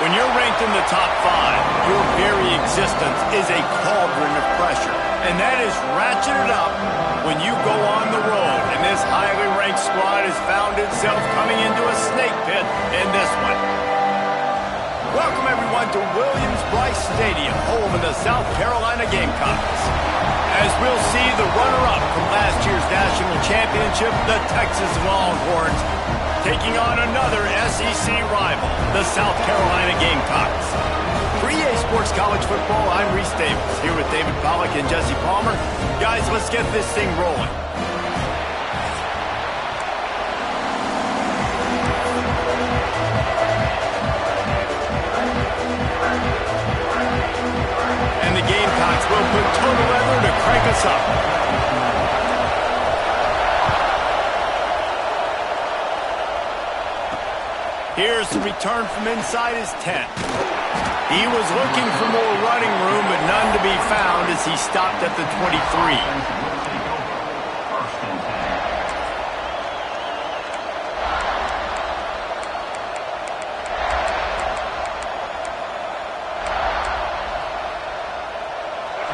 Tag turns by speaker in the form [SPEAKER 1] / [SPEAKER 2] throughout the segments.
[SPEAKER 1] When you're ranked in the top 5, your very existence is a cauldron of pressure. And that is ratcheted up when you go on the road. And this highly ranked squad has found itself coming into a snake pit in this one. Welcome, everyone, to Williams-Brice Stadium, home of the South Carolina Gamecocks. As we'll see the runner-up from last year's national championship, the Texas Longhorns, taking on another SEC rival, the South Carolina Gamecocks. For EA Sports College Football, I'm Reese Davis, here with David Pollack and Jesse Palmer. Guys, let's get this thing rolling. And the Gamecocks will put total leather to crank us up. Here's the return from inside his tent. He was looking for more running room, but none to be found as he stopped at the 23.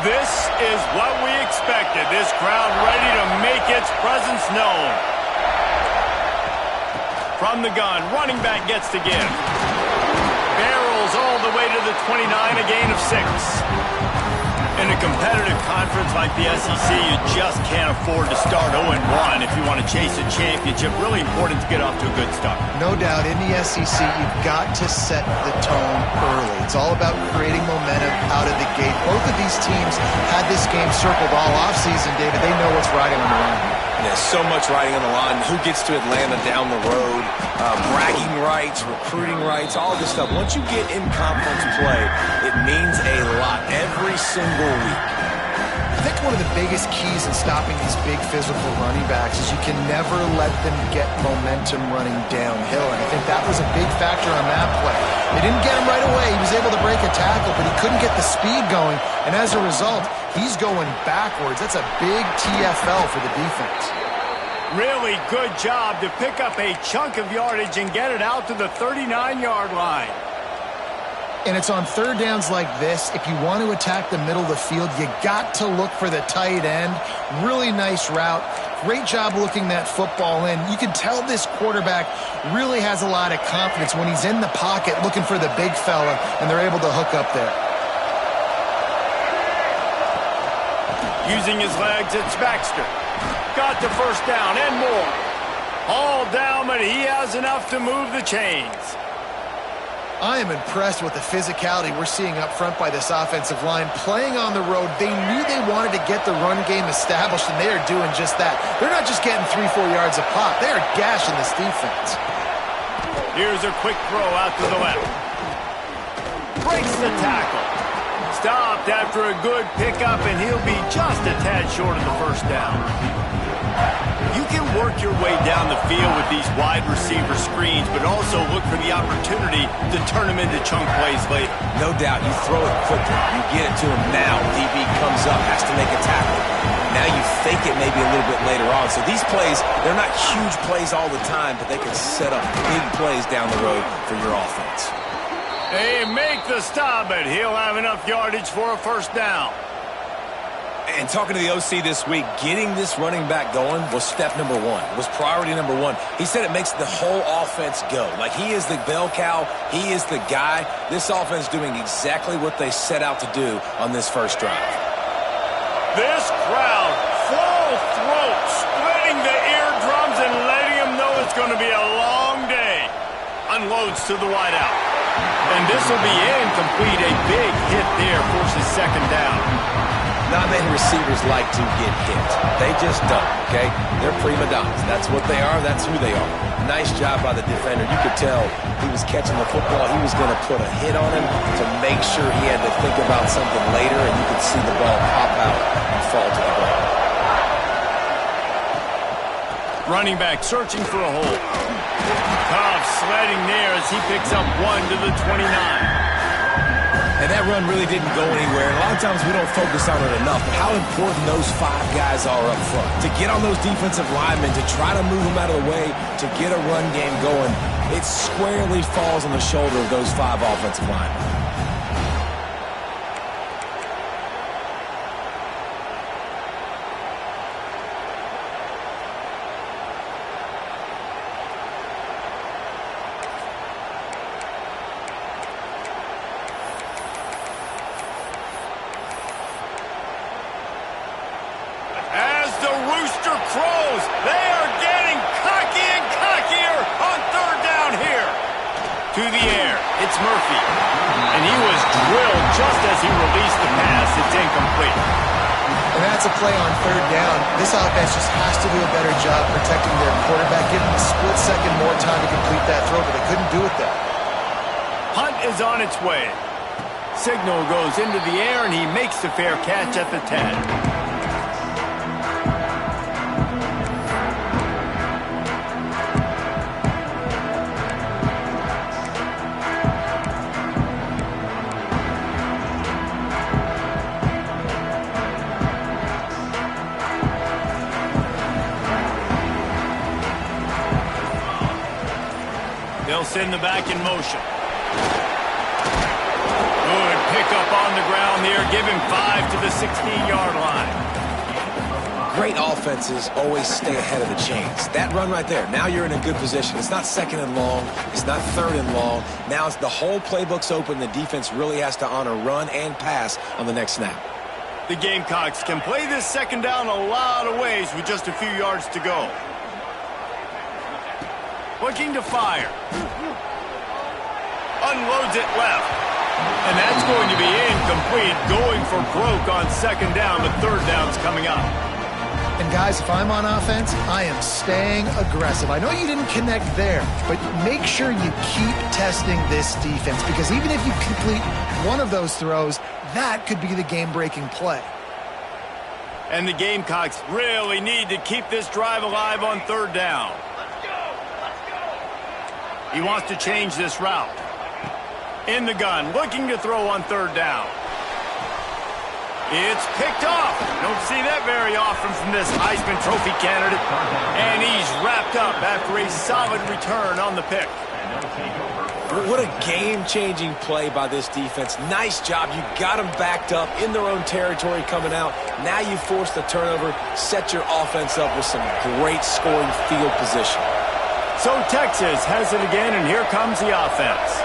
[SPEAKER 1] This is what we expected. This crowd ready to make its presence known. From the gun, running back gets to give. Barrels all the way to the 29, a gain of 6. In a competitive conference like the SEC, you just can't afford to start 0-1 if you want to chase a championship. Really important to get off to a good start.
[SPEAKER 2] No doubt, in the SEC, you've got to set the tone early. It's all about creating momentum out of the gate. Both of these teams had this game circled all offseason, David. They know what's riding on the line.
[SPEAKER 3] There's so much riding on the line. Who gets to Atlanta down the road? Bragging rights, recruiting rights, all of this stuff. Once you get in conference play, it means a lot every single week.
[SPEAKER 2] I think one of the biggest keys in stopping these big physical running backs is you can never let them get momentum running downhill. And I think that was a big factor on that play. They didn't get him right away. He was able to break a tackle, but he couldn't get the speed going. And as a result, he's going backwards. That's a big TFL for the defense.
[SPEAKER 1] Really good job to pick up a chunk of yardage and get it out to the 39-yard line.
[SPEAKER 2] And it's on third downs like this. If you want to attack the middle of the field, you got to look for the tight end. Really nice route. Great job looking that football in. You can tell this quarterback really has a lot of confidence when he's in the pocket looking for the big fella, and they're able to hook up there.
[SPEAKER 1] Using his legs, it's Baxter. Got the first down and more. All down, but he has enough to move the chains.
[SPEAKER 2] I am impressed with the physicality we're seeing up front by this offensive line. Playing on the road, they knew they wanted to get the run game established, and they are doing just that. They're not just getting 3-4 yards a pop. They are gashing this defense.
[SPEAKER 1] Here's a quick throw out to the left. Breaks the tackle. Stopped after a good pickup, and he'll be just a tad short of the first down. You can work your way down the field with these wide receiver screens, but also look for the opportunity to turn them into chunk plays later.
[SPEAKER 3] No doubt, you throw it quickly. You get it to him now. DB comes up, has to make a tackle. Now you fake it maybe a little bit later on. So these plays, they're not huge plays all the time, but they can set up big plays down the road for your offense.
[SPEAKER 1] They make the stop, but he'll have enough yardage for a first down.
[SPEAKER 3] And talking to the OC this week, getting this running back going was step number 1, was priority number 1. He said it makes the whole offense go. Like, he is the bell cow, he is the guy. This offense doing exactly what they set out to do on this first drive.
[SPEAKER 1] This crowd, full throat, splitting the eardrums and letting them know it's going to be a long day. Unloads to the wideout. And this will be incomplete. A big hit there, forces second down.
[SPEAKER 3] Not many receivers like to get hit. They just don't, okay? They're prima donnas. That's what they are. That's who they are. Nice job by the defender. You could tell he was catching the football. He was going to put a hit on him to make sure he had to think about something later, and you could see the ball pop out and fall to the ground.
[SPEAKER 1] Running back searching for a hole. Cobb sledding there as he picks up 1 to the 29.
[SPEAKER 3] And that run really didn't go anywhere. A lot of times we don't focus on it enough, but how important those 5 guys are up front. To get on those defensive linemen, to try to move them out of the way, to get a run game going, it squarely falls on the shoulder of those 5 offensive linemen.
[SPEAKER 1] Rooster crows. They are getting cocky and cockier on 3rd down here. To the air, it's Murphy. And he was drilled just as he released the pass. It's incomplete.
[SPEAKER 2] And that's a play on 3rd down. This offense just has to do a better job protecting their quarterback, giving a split second more time to complete that throw, but they couldn't do it there.
[SPEAKER 1] Hunt is on its way. Signal goes into the air, and he makes the fair catch at the 10. They'll send the back in motion. Good pickup on the ground there. Give him 5 to the 16-yard line.
[SPEAKER 3] Great offenses always stay ahead of the chains. That run right there, now you're in a good position. It's not 2nd and long. It's not 3rd and long. Now it's the whole playbook's open. The defense really has to honor run and pass on the next snap.
[SPEAKER 1] The Gamecocks can play this 2nd down a lot of ways with just a few yards to go. Looking to fire. Unloads it left. And that's going to be incomplete. Going for broke on 2nd down, but 3rd down's coming up.
[SPEAKER 2] And guys, if I'm on offense, I am staying aggressive. I know you didn't connect there, but make sure you keep testing this defense, because even if you complete one of those throws, that could be the game-breaking play.
[SPEAKER 1] And the Gamecocks really need to keep this drive alive on 3rd down. He wants to change this route. In the gun, looking to throw on 3rd down. It's picked off. Don't see that very often from this Heisman Trophy candidate. And he's wrapped up after a solid return on the pick.
[SPEAKER 3] What a game-changing play by this defense. Nice job. You got them backed up in their own territory coming out. Now you force the turnover, set your offense up with some great scoring field position.
[SPEAKER 1] So Texas has it again, and here comes the offense.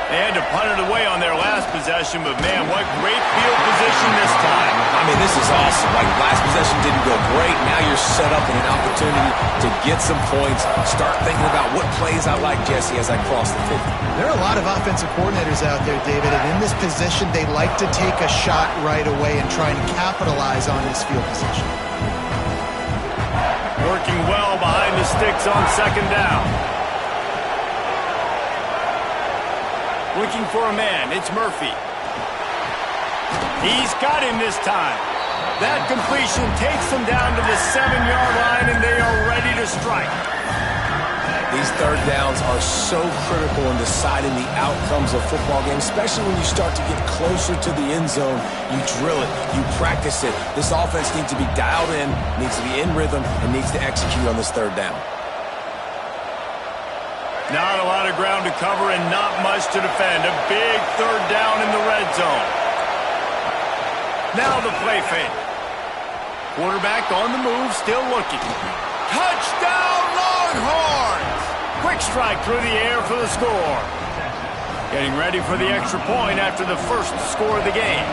[SPEAKER 1] They had to punt it away on their last possession, but man, what great field position this time.
[SPEAKER 3] I mean, this is awesome. Like, last possession didn't go great. Now you're set up in an opportunity to get some points. Start thinking about what plays I like, Jesse, as I cross the 50.
[SPEAKER 2] There are a lot of offensive coordinators out there, David, and in this position, they like to take a shot right away and try and capitalize on this field position.
[SPEAKER 1] Working well behind the sticks on 2nd down. Looking for a man. It's Murphy. He's got him this time. That completion takes them down to the 7-yard line, and they are ready to strike.
[SPEAKER 3] These 3rd downs are so critical in deciding the outcomes of football games, especially when you start to get closer to the end zone. You drill it, you practice it. This offense needs to be dialed in, needs to be in rhythm, and needs to execute on this 3rd down.
[SPEAKER 1] Not a lot of ground to cover and not much to defend. A big 3rd down in the red zone. Now the play fake. Quarterback on the move, still looking. Touchdown, Longhorns! Quick strike through the air for the score. Getting ready for the extra point after the first score of the game.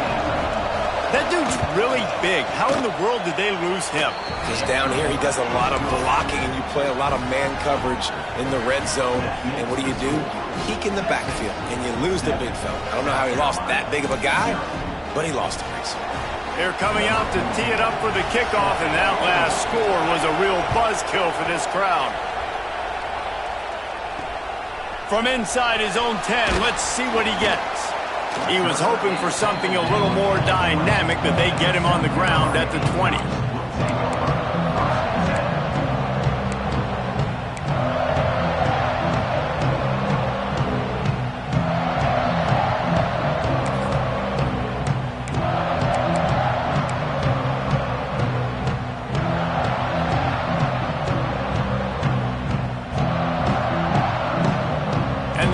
[SPEAKER 1] That dude's really big. How in the world did they lose him?
[SPEAKER 3] Because down here he does a lot of blocking, and you play a lot of man coverage in the red zone. And what do? Peek in the backfield, and you lose the big fella. I don't know how he lost that big of a guy, but he lost a race.
[SPEAKER 1] They're coming out to tee it up for the kickoff, and that last score was a real buzzkill for this crowd. From inside his own 10, let's see what he gets. He was hoping for something a little more dynamic, but they get him on the ground at the 20.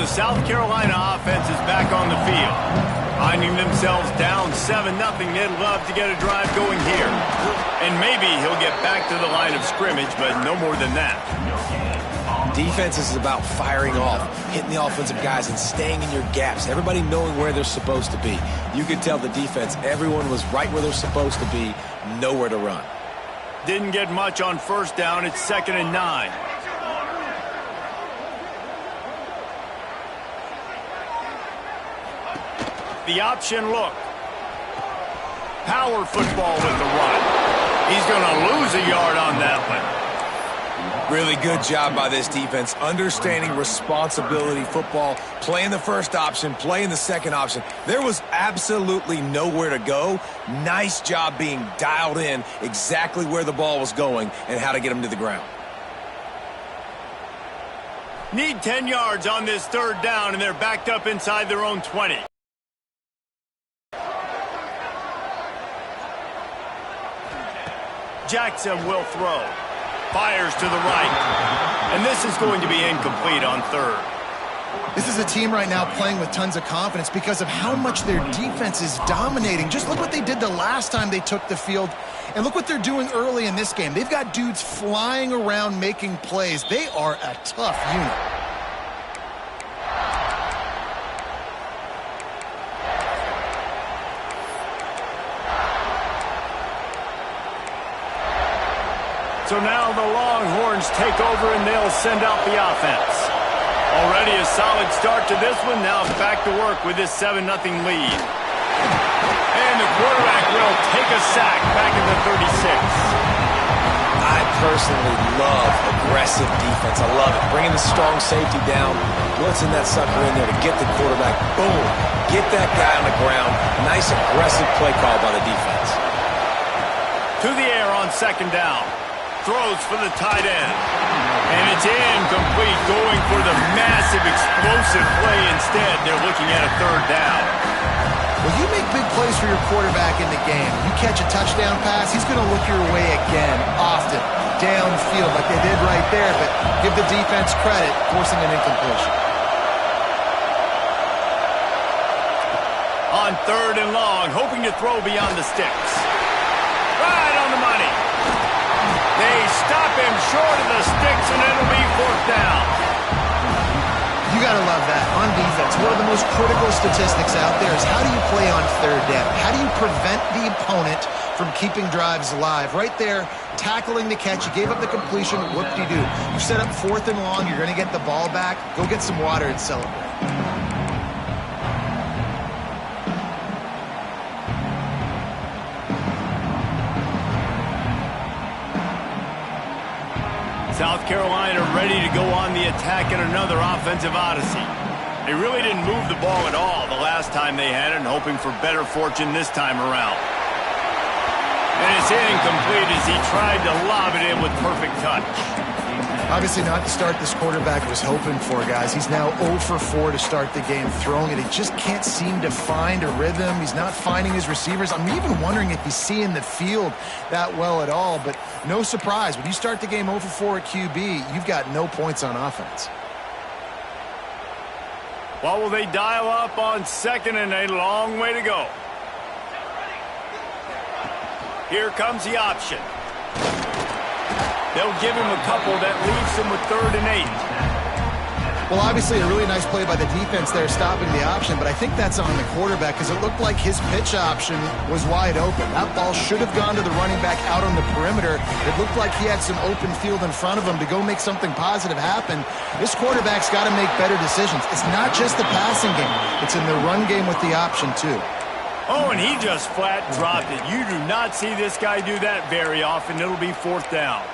[SPEAKER 1] the South Carolina offense is back on the field. Finding themselves down 7-0, they'd love to get a drive going here. And maybe he'll get back to the line of scrimmage, but no more than that.
[SPEAKER 3] Defense is about firing off, hitting the offensive guys, and staying in your gaps. Everybody knowing where they're supposed to be. You could tell the defense, everyone was right where they're supposed to be, nowhere to run.
[SPEAKER 1] Didn't get much on first down. It's 2nd and 9. The option look. Power football with the run. He's going to lose a yard on that one.
[SPEAKER 3] Really good job by this defense, understanding responsibility football, playing the first option, playing the second option. There was absolutely nowhere to go. Nice job being dialed in exactly where the ball was going and how to get him to the ground.
[SPEAKER 1] Need 10 yards on this 3rd down, and they're backed up inside their own 20. Jackson will throw. Fires to the right. And this is going to be incomplete on 3rd.
[SPEAKER 2] This is a team right now playing with tons of confidence because of how much their defense is dominating. Just look what they did the last time they took the field, and look what they're doing early in this game. They've got dudes flying around making plays. They are a tough unit.
[SPEAKER 1] So now the Longhorns take over and they'll send out the offense. Already a solid start to this one. Now back to work with this 7-0 lead. And the quarterback will take a sack back at the 36.
[SPEAKER 3] I personally love aggressive defense. I love it. Bringing the strong safety down, blitzing that sucker in there to get the quarterback. Boom. Get that guy on the ground. Nice aggressive play call by the defense.
[SPEAKER 1] To the air on 2nd down. Throws for the tight end. And it's incomplete, going for the massive explosive play instead. They're looking at a 3rd down.
[SPEAKER 2] Well, you make big plays for your quarterback in the game. You catch a touchdown pass, he's going to look your way again, often, downfield like they did right there, but give the defense credit, forcing an incompletion.
[SPEAKER 1] On 3rd and long, hoping to throw beyond the sticks. Right on the money. They stop him short of the sticks, and it'll be 4th down.
[SPEAKER 2] You got to love that. On defense, one of the most critical statistics out there is how do you play on 3rd down? How do you prevent the opponent from keeping drives alive? Right there, tackling the catch. You gave up the completion. Whoop-de-doo. You set up 4th and long. You're going to get the ball back. Go get some water and celebrate.
[SPEAKER 1] South Carolina ready to go on the attack in another offensive odyssey. They really didn't move the ball at all the last time they had it, and hoping for better fortune this time around. And it's incomplete as he tried to lob it in with perfect touch.
[SPEAKER 2] Obviously not the start this quarterback was hoping for, guys. He's now 0 for 4 to start the game throwing it. He just can't seem to find a rhythm. He's not finding his receivers. I'm even wondering if he's seeing the field that well at all, but no surprise. When you start the game 0 for 4 at QB, you've got no points on offense.
[SPEAKER 1] Well, will they dial up on 2nd and a long way to go? Here comes the option. They'll give him a couple that leaves him with 3rd and 8.
[SPEAKER 2] Well, obviously a really nice play by the defense there stopping the option, but I think that's on the quarterback because it looked like his pitch option was wide open. That ball should have gone to the running back out on the perimeter. It looked like he had some open field in front of him to go make something positive happen. This quarterback's got to make better decisions. It's not just the passing game. It's in the run game with the option, too.
[SPEAKER 1] Oh, and he just flat dropped it. You do not see this guy do that very often. It'll be 4th down.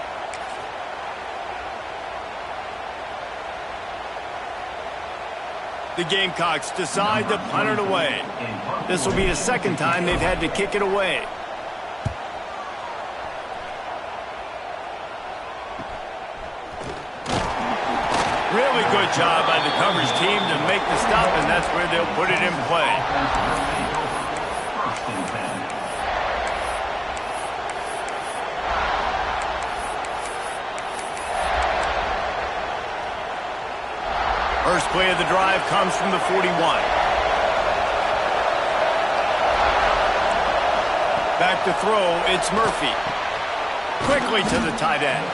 [SPEAKER 1] The Gamecocks decide to punt it away. This will be the 2nd time they've had to kick it away. Really good job by the coverage team to make the stop, and that's where they'll put it in play. First play of the drive comes from the 41. Back to throw, it's Murphy. Quickly to the tight end.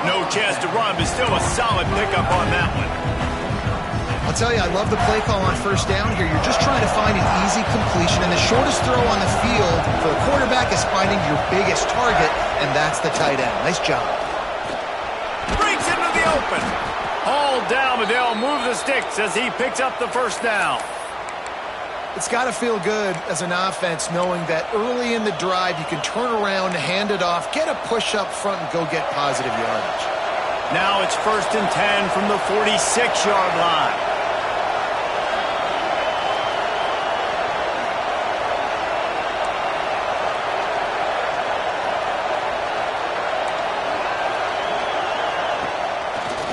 [SPEAKER 1] No chance to run, but still a solid pickup on that one.
[SPEAKER 2] I'll tell you, I love the play call on first down here. You're just trying to find an easy completion, and the shortest throw on the field for the quarterback is finding your biggest target, and that's the tight end. Nice job.
[SPEAKER 1] Breaks into the open. Hauled down, but they'll move the sticks as he picks up the first down.
[SPEAKER 2] It's got to feel good as an offense knowing that early in the drive you can turn around, hand it off, get a push up front, and go get positive yardage.
[SPEAKER 1] Now it's 1st and 10 from the 46-yard line.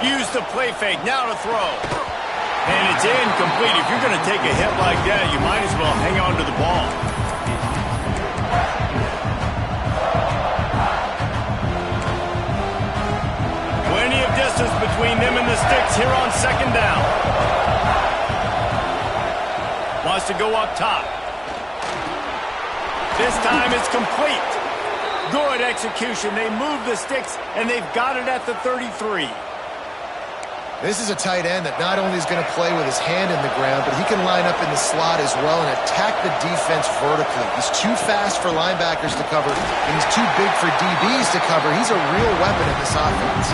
[SPEAKER 1] Use the play fake, now to throw. And it's incomplete. If you're going to take a hit like that, you might as well hang on to the ball. Plenty of distance between them and the sticks here on 2nd down. Wants to go up top. This time it's complete. Good execution. They move the sticks, and they've got it at the 33.
[SPEAKER 2] This is a tight end that not only is going to play with his hand in the ground, but he can line up in the slot as well and attack the defense vertically. He's too fast for linebackers to cover, and he's too big for DBs to cover. He's a real weapon in this offense.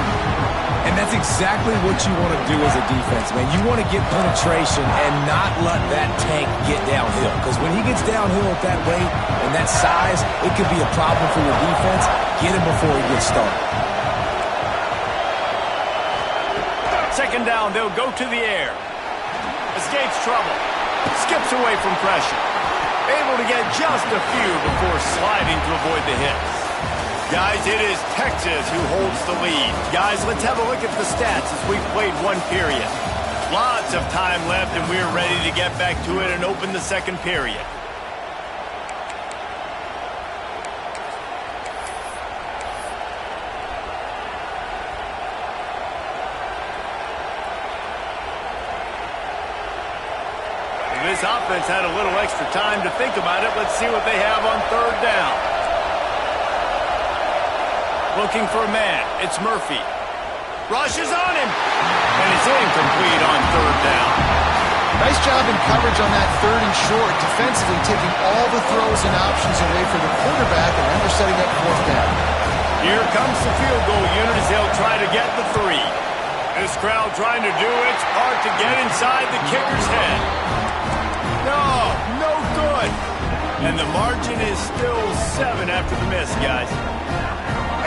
[SPEAKER 3] And that's exactly what you want to do as a defense, man. You want to get penetration and not let that tank get downhill. Because when he gets downhill at that weight and that size, it could be a problem for your defense. Get him before he gets started.
[SPEAKER 1] 2nd down, they'll go to the air. Escapes trouble. Skips away from pressure. Able to get just a few before sliding to avoid the hits. Guys, it is Texas who holds the lead. Guys, let's have a look at the stats as we've played one period. Lots of time left, and we're ready to get back to it and open the 2nd period. This offense had a little extra time to think about it. Let's see what they have on 3rd down. Looking for a man. It's Murphy. Rushes on him. And it's incomplete on 3rd down.
[SPEAKER 2] Nice job in coverage on that 3rd and short, defensively taking all the throws and options away from the quarterback, and now they're setting up 4th down.
[SPEAKER 1] Here comes the field goal unit as they'll try to get the 3. This crowd trying to do its part to get inside the kicker's head. No good. And the margin is still 7 after the miss, guys.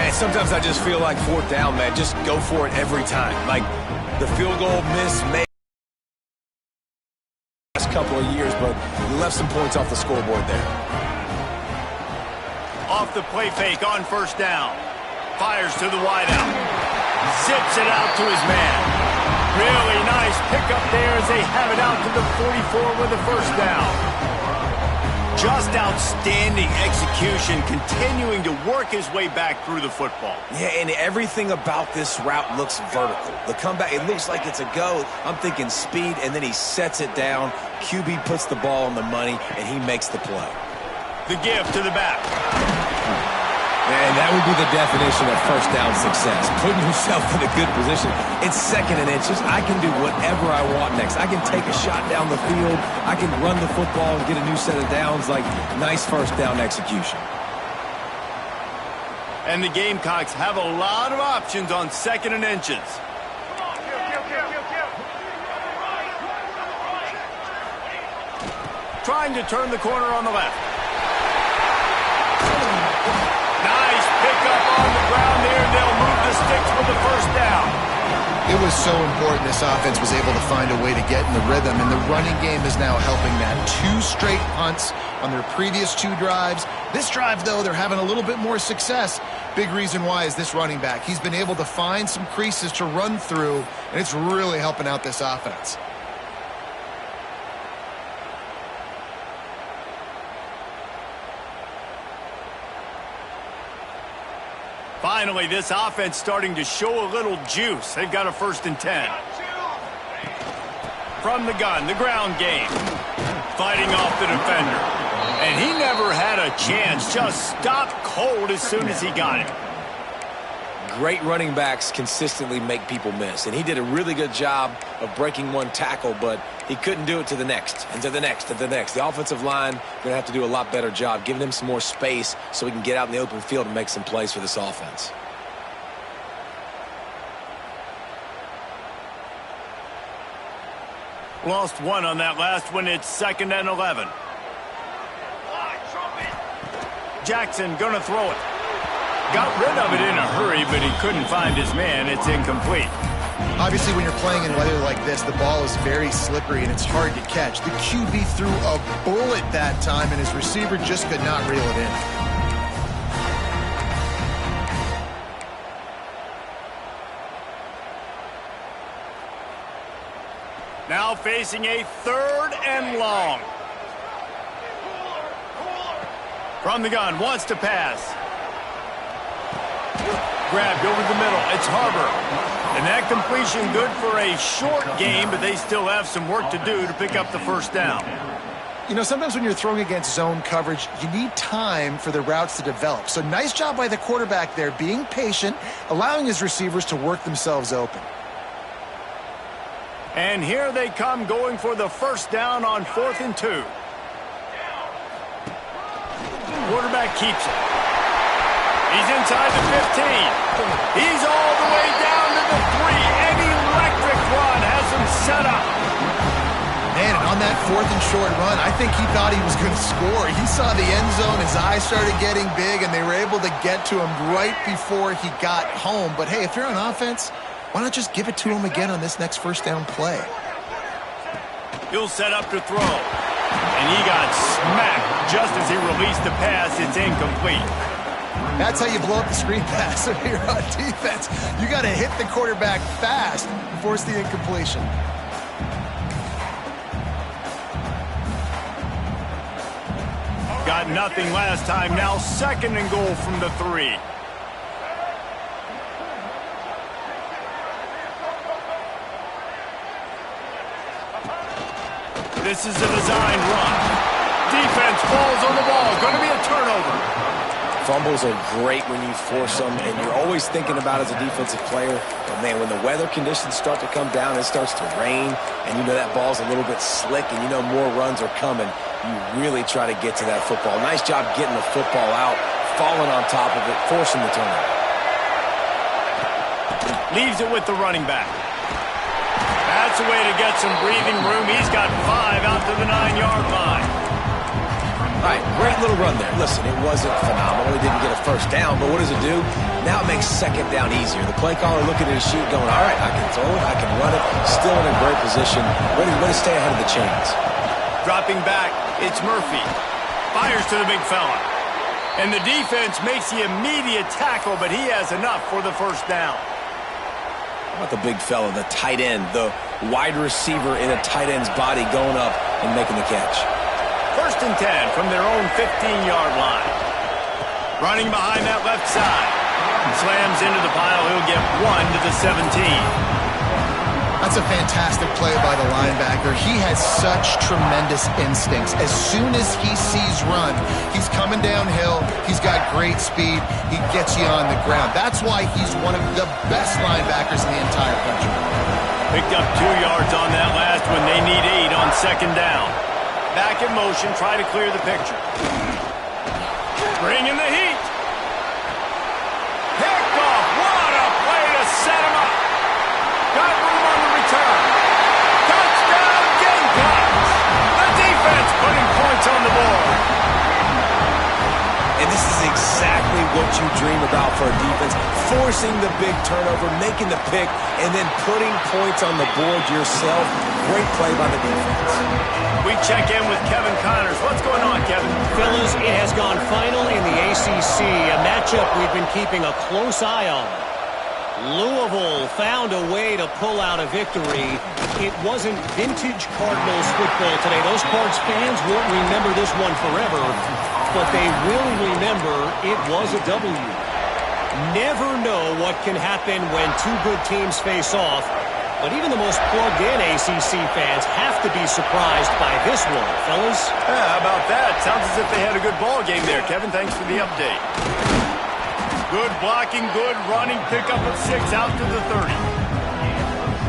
[SPEAKER 3] And sometimes I just feel like 4th down, man. Just go for it every time. Like the field goal miss may last couple of years, but you left some points off the scoreboard there.
[SPEAKER 1] Off the play fake on 1st down. Fires to the wideout. Zips it out to his man. Really nice pickup there as they have it out to the 44 with the 1st down. Just outstanding execution, continuing to work his way back through the football.
[SPEAKER 3] Yeah, and everything about this route looks vertical. The comeback, it looks like it's a go. I'm thinking speed, and then he sets it down. QB puts the ball on the money, and he makes the play.
[SPEAKER 1] The give to the back.
[SPEAKER 3] And that would be the definition of 1st down success. Putting yourself in a good position. It's 2nd and inches. I can do whatever I want next. I can take a shot down the field. I can run the football and get a new set of downs. Like, nice 1st down execution.
[SPEAKER 1] And the Gamecocks have a lot of options on 2nd and inches. Trying to turn the corner on the left. Nice pickup on the ground there. They'll move the sticks with the 1st down.
[SPEAKER 2] It was so important this offense was able to find a way to get in the rhythm, and the running game is now helping that. 2 straight punts on their previous 2 drives. This drive, though, they're having a little bit more success. Big reason why is this running back. He's been able to find some creases to run through, and it's really helping out this offense.
[SPEAKER 1] Finally, this offense starting to show a little juice. They've got a 1st and 10. from the gun, the ground game. Fighting off the defender. And he never had a chance. Just stopped cold as soon as he got it.
[SPEAKER 3] Great running backs consistently make people miss. And he did a really good job of breaking one tackle, but he couldn't do it to the next, and to the next, and to the next. The offensive line going to have to do a lot better job giving him some more space so he can get out in the open field and make some plays for this offense.
[SPEAKER 1] Lost one on that last one. It's 2nd and 11. Jackson going to throw it. Got rid of it in a hurry, but he couldn't find his man. It's incomplete.
[SPEAKER 2] Obviously, when you're playing in weather like this, the ball is very slippery and it's hard to catch. The QB threw a bullet that time, and his receiver just could not reel it in.
[SPEAKER 1] Now facing a 3rd and long. From the gun, wants to pass. Grabbed over the middle. It's Harbor. And that completion good for a short game, but they still have some work to do to pick up the first down.
[SPEAKER 2] You know, sometimes when you're throwing against zone coverage, you need time for the routes to develop. So nice job by the quarterback there, being patient, allowing his receivers to work themselves open.
[SPEAKER 1] And here they come, going for the first down on 4th and 2. Quarterback keeps it. He's inside the 15. He's all the way down to the 3. An electric run has him set up.
[SPEAKER 2] Man, and on that 4th and short run, I think he thought he was going to score. He saw the end zone, his eyes started getting big, and they were able to get to him right before he got home. But hey, if you're on offense, why not just give it to him again on this next first down play?
[SPEAKER 1] He'll set up to throw. And he got smacked just as he released the pass. It's incomplete.
[SPEAKER 2] That's how you blow up the screen pass if you're on defense. You got to hit the quarterback fast and force the incompletion.
[SPEAKER 1] Got nothing last time. Now 2nd and goal from the 3. This is a designed run. Defense falls on the ball. Going to be a turnover.
[SPEAKER 3] Fumbles are great when you force them, and you're always thinking about as a defensive player, but man, when the weather conditions start to come down, it starts to rain, and you know that ball's a little bit slick, and you know more runs are coming, you really try to get to that football. Nice job getting the football out, falling on top of it, forcing the turnover.
[SPEAKER 1] Leaves it with the running back. That's a way to get some breathing room. He's got 5 out to the 9-yard line.
[SPEAKER 3] All right, great little run there. Listen, it wasn't phenomenal. He didn't get a first down, but what does it do? Now it makes 2nd down easier. The play caller looking at his sheet going, all right, I can throw it, I can run it. Still in a great position. Way to stay ahead of the chains.
[SPEAKER 1] Dropping back, it's Murphy. Fires to the big fella. And the defense makes the immediate tackle, but he has enough for the first down.
[SPEAKER 3] How about the big fella, the tight end, the wide receiver in a tight end's body going up and making the catch.
[SPEAKER 1] 1st and 10 from their own 15-yard line. Running behind that left side. Slams into the pile. He'll get 1 to the 17.
[SPEAKER 2] That's a fantastic play by the linebacker. He has such tremendous instincts. As soon as he sees run, he's coming downhill. He's got great speed. He gets you on the ground. That's why he's one of the best linebackers in the entire country.
[SPEAKER 1] Picked up 2 yards on that last one. They need 8 on 2nd down. Back in motion, try to clear the picture. Bring in the heat. Picked off. What a play to set him up. Got room on the return. Touchdown, Gamecocks. The defense putting points on the board.
[SPEAKER 3] And this is exactly what you dream about for a defense. Forcing the big turnover, making the pick, and then putting points on the board yourself. Great play by the defense.
[SPEAKER 1] We check in with Kevin Connors. What's going on, Kevin?
[SPEAKER 4] Fellas, it has gone final in the ACC, a matchup we've been keeping a close eye on. Louisville found a way to pull out a victory. It wasn't vintage Cardinals football today. Those Cards fans won't remember this one forever, but they will remember it was a W. Never know what can happen when 2 good teams face off. But even the most plugged-in ACC fans have to be surprised by this one, fellas.
[SPEAKER 1] Yeah, how about that? Sounds as if they had a good ball game there, Kevin. Thanks for the update. Good blocking, good running, pickup of 6 out to the 30.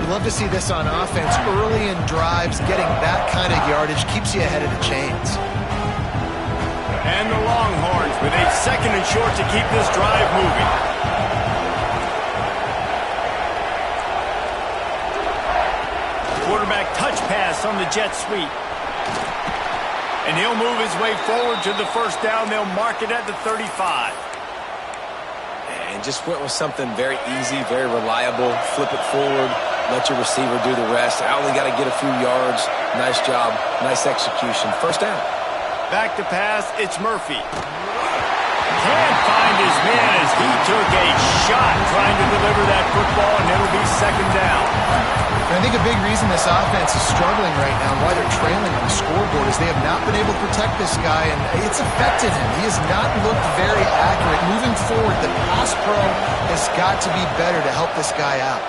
[SPEAKER 2] We love to see this on offense. Early in drives, getting that kind of yardage keeps you ahead of the chains.
[SPEAKER 1] And the Longhorns with a 2nd and short to keep this drive moving. Quarterback touch pass on the jet sweep. And he'll move his way forward to the first down. They'll mark it at the 35.
[SPEAKER 3] And just went with something very easy, very reliable. Flip it forward. Let your receiver do the rest. I only got to get a few yards. Nice job. Nice execution. First down.
[SPEAKER 1] Back to pass. It's Murphy. Can't find his man as he took a shot trying to deliver that football, and it'll be 2nd down.
[SPEAKER 2] And I think a big reason this offense is struggling right now, why they're trailing on the scoreboard, is they have not been able to protect this guy, and it's affected him. He has not looked very accurate. Moving forward, the pass pro has got to be better to help this guy out.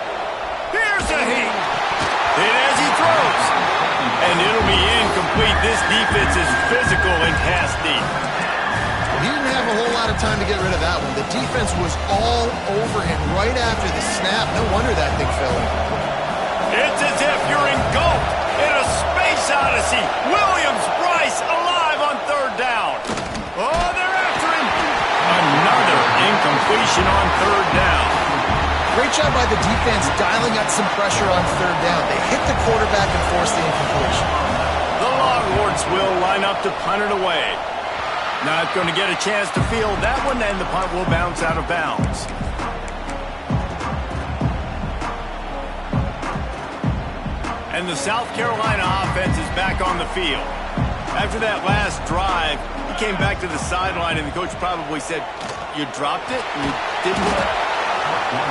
[SPEAKER 1] Here's a hit. Hit as he throws. And it'll be incomplete. This defense is physical and pass deep.
[SPEAKER 2] He didn't have a whole lot of time to get rid of that one. The defense was all over him right after the snap. No wonder that thing fell in.
[SPEAKER 1] It's as if you're engulfed in a space odyssey. Williams-Brice alive on 3rd down. Oh, they're after him. Another incompletion on 3rd down.
[SPEAKER 2] Great job by the defense dialing up some pressure on 3rd down. They hit the quarterback and forced the incompletion.
[SPEAKER 1] The Longhorns will line up to punt it away. Not going to get a chance to field that one, and the punt will bounce out of bounds. And the South Carolina offense is back on the field. After that last drive, he came back to the sideline, and the coach probably said, "You dropped it? You didn't?"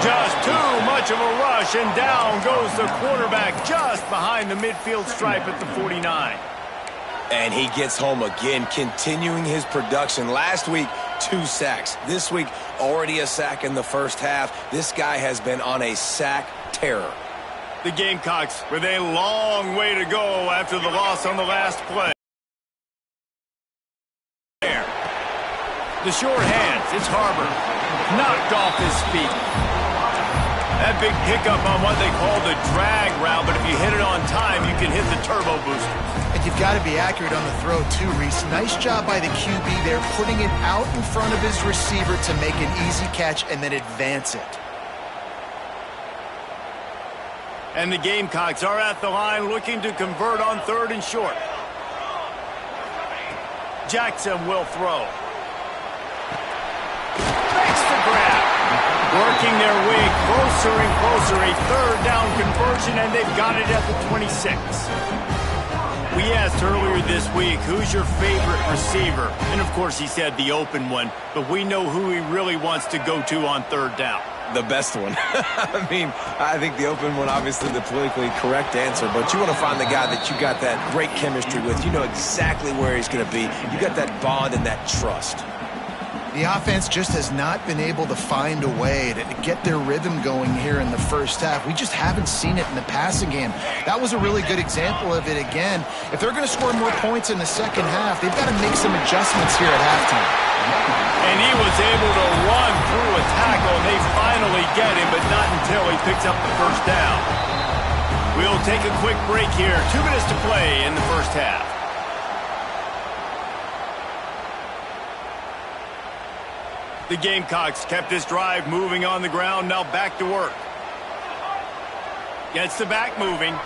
[SPEAKER 1] Just too much of a rush, and down goes the quarterback just behind the midfield stripe at the 49.
[SPEAKER 3] And he gets home again, continuing his production. Last week, 2 sacks. This week, already a sack in the first half. This guy has been on a sack terror.
[SPEAKER 1] The Gamecocks with a long way to go after the loss on the last play. The short hands, it's Harbor. Knocked off his feet. That big pickup on what they call the drag route, but if you hit it on time, you can hit the turbo boosters.
[SPEAKER 2] And you've got to be accurate on the throw too, Reese. Nice job by the QB there, putting it out in front of his receiver to make an easy catch and then advance it.
[SPEAKER 1] And the Gamecocks are at the line looking to convert on 3rd and short. Jackson will throw. Makes the grab. Working their way closer and closer. A 3rd down conversion, and they've got it at the 26. We asked earlier this week, who's your favorite receiver? And, of course, he said the open one. But we know who he really wants to go to on 3rd down.
[SPEAKER 3] The best one. I mean, I think the open one, obviously the politically correct answer, but you want to find the guy that you got that great chemistry with. You know exactly where he's going to be. You got that bond and that trust.
[SPEAKER 2] The offense just has not been able to find a way to get their rhythm going here in the first half. We just haven't seen it in the passing game. That was a really good example of it again. If they're going to score more points in the second half, they've got to make some adjustments here at halftime.
[SPEAKER 1] And he was able to run through a tackle, and they finally get him, but not until he picks up the first down. We'll take a quick break here. 2 minutes to play in the first half. The Gamecocks kept this drive moving on the ground, now back to work. Gets the back moving. Got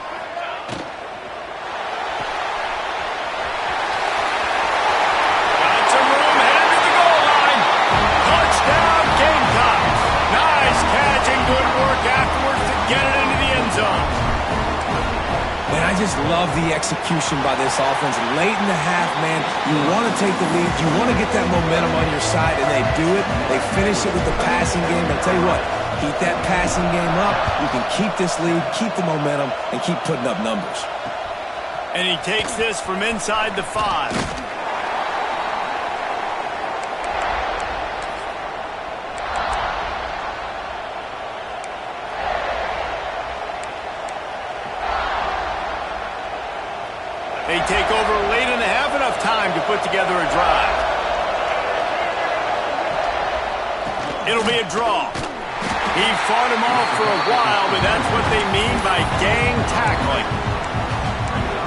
[SPEAKER 1] some room, headed to the goal line. Touchdown, Gamecocks. Nice catch and good work afterwards to get it into the end zone.
[SPEAKER 3] Man, I just love the execution by this offense. Late in the half, man, you want to take the lead. You want to get that momentum on your side, and they do it. They finish it with the passing game. I'll tell you what, keep that passing game up. You can keep this lead, keep the momentum, and keep putting up numbers.
[SPEAKER 1] And he takes this from inside the 5. They take over late in the half, enough time to put together a drive. It'll be a draw. He fought him off for a while, but that's what they mean by gang tackling.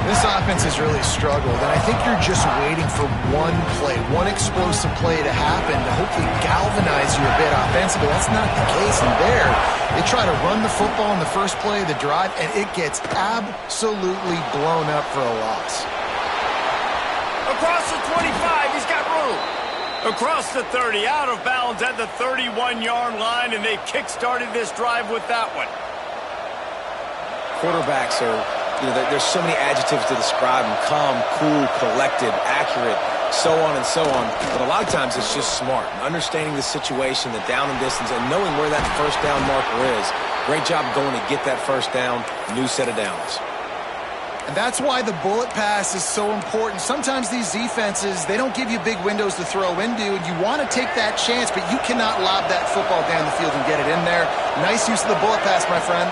[SPEAKER 2] This offense has really struggled, and I think you're just waiting for one play, one explosive play to happen to hopefully galvanize you a bit offensively. That's not the case, and there, they try to run the football in the first play of the drive, and it gets absolutely blown up for a loss.
[SPEAKER 1] Across the 25, he's got room. Across the 30, out of bounds at the 31-yard line, and they kick-started this drive with that one.
[SPEAKER 3] Quarterbacks are, there's so many adjectives to describe them: calm, cool, collected, accurate, so on and so on. But a lot of times it's just smart, understanding the situation, the down and distance, and knowing where that first down marker is. Great job going to get that first down, new set of downs.
[SPEAKER 2] And that's why the bullet pass is so important. Sometimes these defenses, they don't give you big windows to throw into, and you want to take that chance, but you cannot lob that football down the field and get it in there. Nice use of the bullet pass, my friend.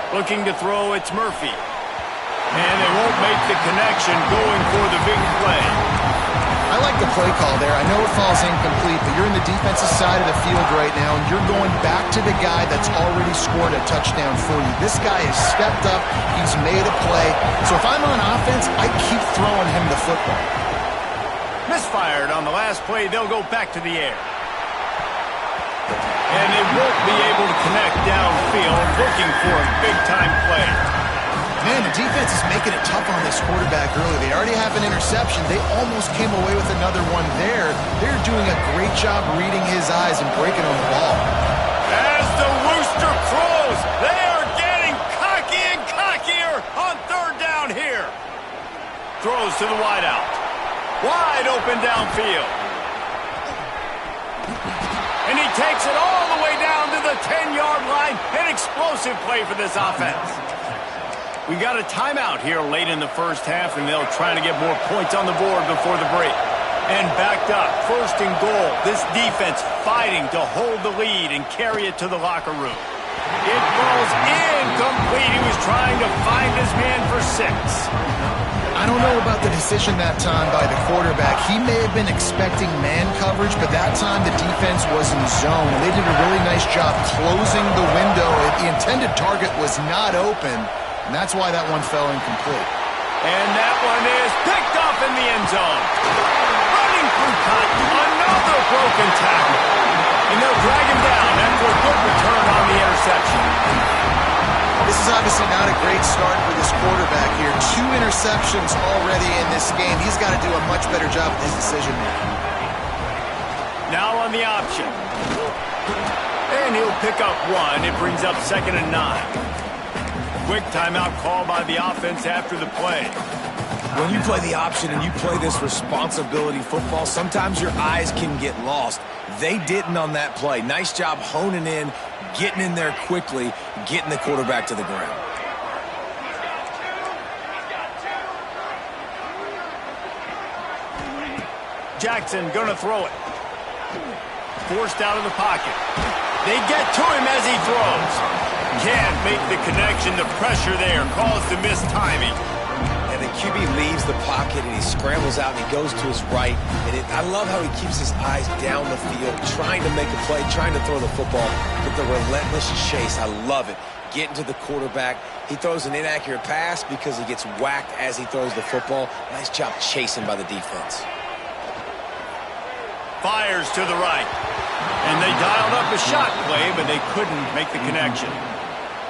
[SPEAKER 1] Looking to throw, it's Murphy. And they won't make the connection, going for the big play.
[SPEAKER 2] I like the play call there. I know it falls incomplete, but you're in the defensive side of the field right now, and you're going back to the guy that's already scored a touchdown for you. This guy has stepped up. He's made a play. So if I'm on offense, I keep throwing him the football.
[SPEAKER 1] Misfired on the last play. They'll go back to the air. And they won't be able to connect downfield, looking for a big-time play.
[SPEAKER 2] Man, the defense is making it tough on this quarterback early. They already have an interception. They almost came away with another one there. They're doing a great job reading his eyes and breaking on the ball.
[SPEAKER 1] As the rooster crows, they are getting cocky and cockier on third down here. Throws to the wideout. Wide open downfield. And he takes it all the way down to the 10-yard line. An explosive play for this offense. We got a timeout here late in the first half, and they'll try to get more points on the board before the break. And backed up, first and goal. This defense fighting to hold the lead and carry it to the locker room. It falls incomplete. He was trying to find his man for 6.
[SPEAKER 2] I don't know about the decision that time by the quarterback. He may have been expecting man coverage, but that time the defense was in zone. And they did a really nice job closing the window. The intended target was not open. And that's why that one fell incomplete.
[SPEAKER 1] And that one is picked up in the end zone. Running through cotton, another broken tackle. And they'll drag him down after a good return on the interception.
[SPEAKER 2] This is obviously not a great start for this quarterback here. 2 interceptions already in this game. He's got to do a much better job with his decision making.
[SPEAKER 1] Now on the option. And he'll pick up 1. It brings up 2nd and 9. Quick timeout call by the offense after the play.
[SPEAKER 3] When you play the option and you play this responsibility football, sometimes your eyes can get lost. They didn't on that play. Nice job honing in, getting in there quickly, getting the quarterback to the ground.
[SPEAKER 1] Jackson gonna throw it. Forced out of the pocket. They get to him as he throws. Can't make the connection. The pressure there caused the missed timing.
[SPEAKER 3] And the QB leaves the pocket and he scrambles out and he goes to his right. And I love how he keeps his eyes down the field, trying to make a play, trying to throw the football. But the relentless chase, I love it. Getting to the quarterback. He throws an inaccurate pass because he gets whacked as he throws the football. Nice job chasing by the defense.
[SPEAKER 1] Fires to the right. And they dialed up a shot play, but they couldn't make the connection.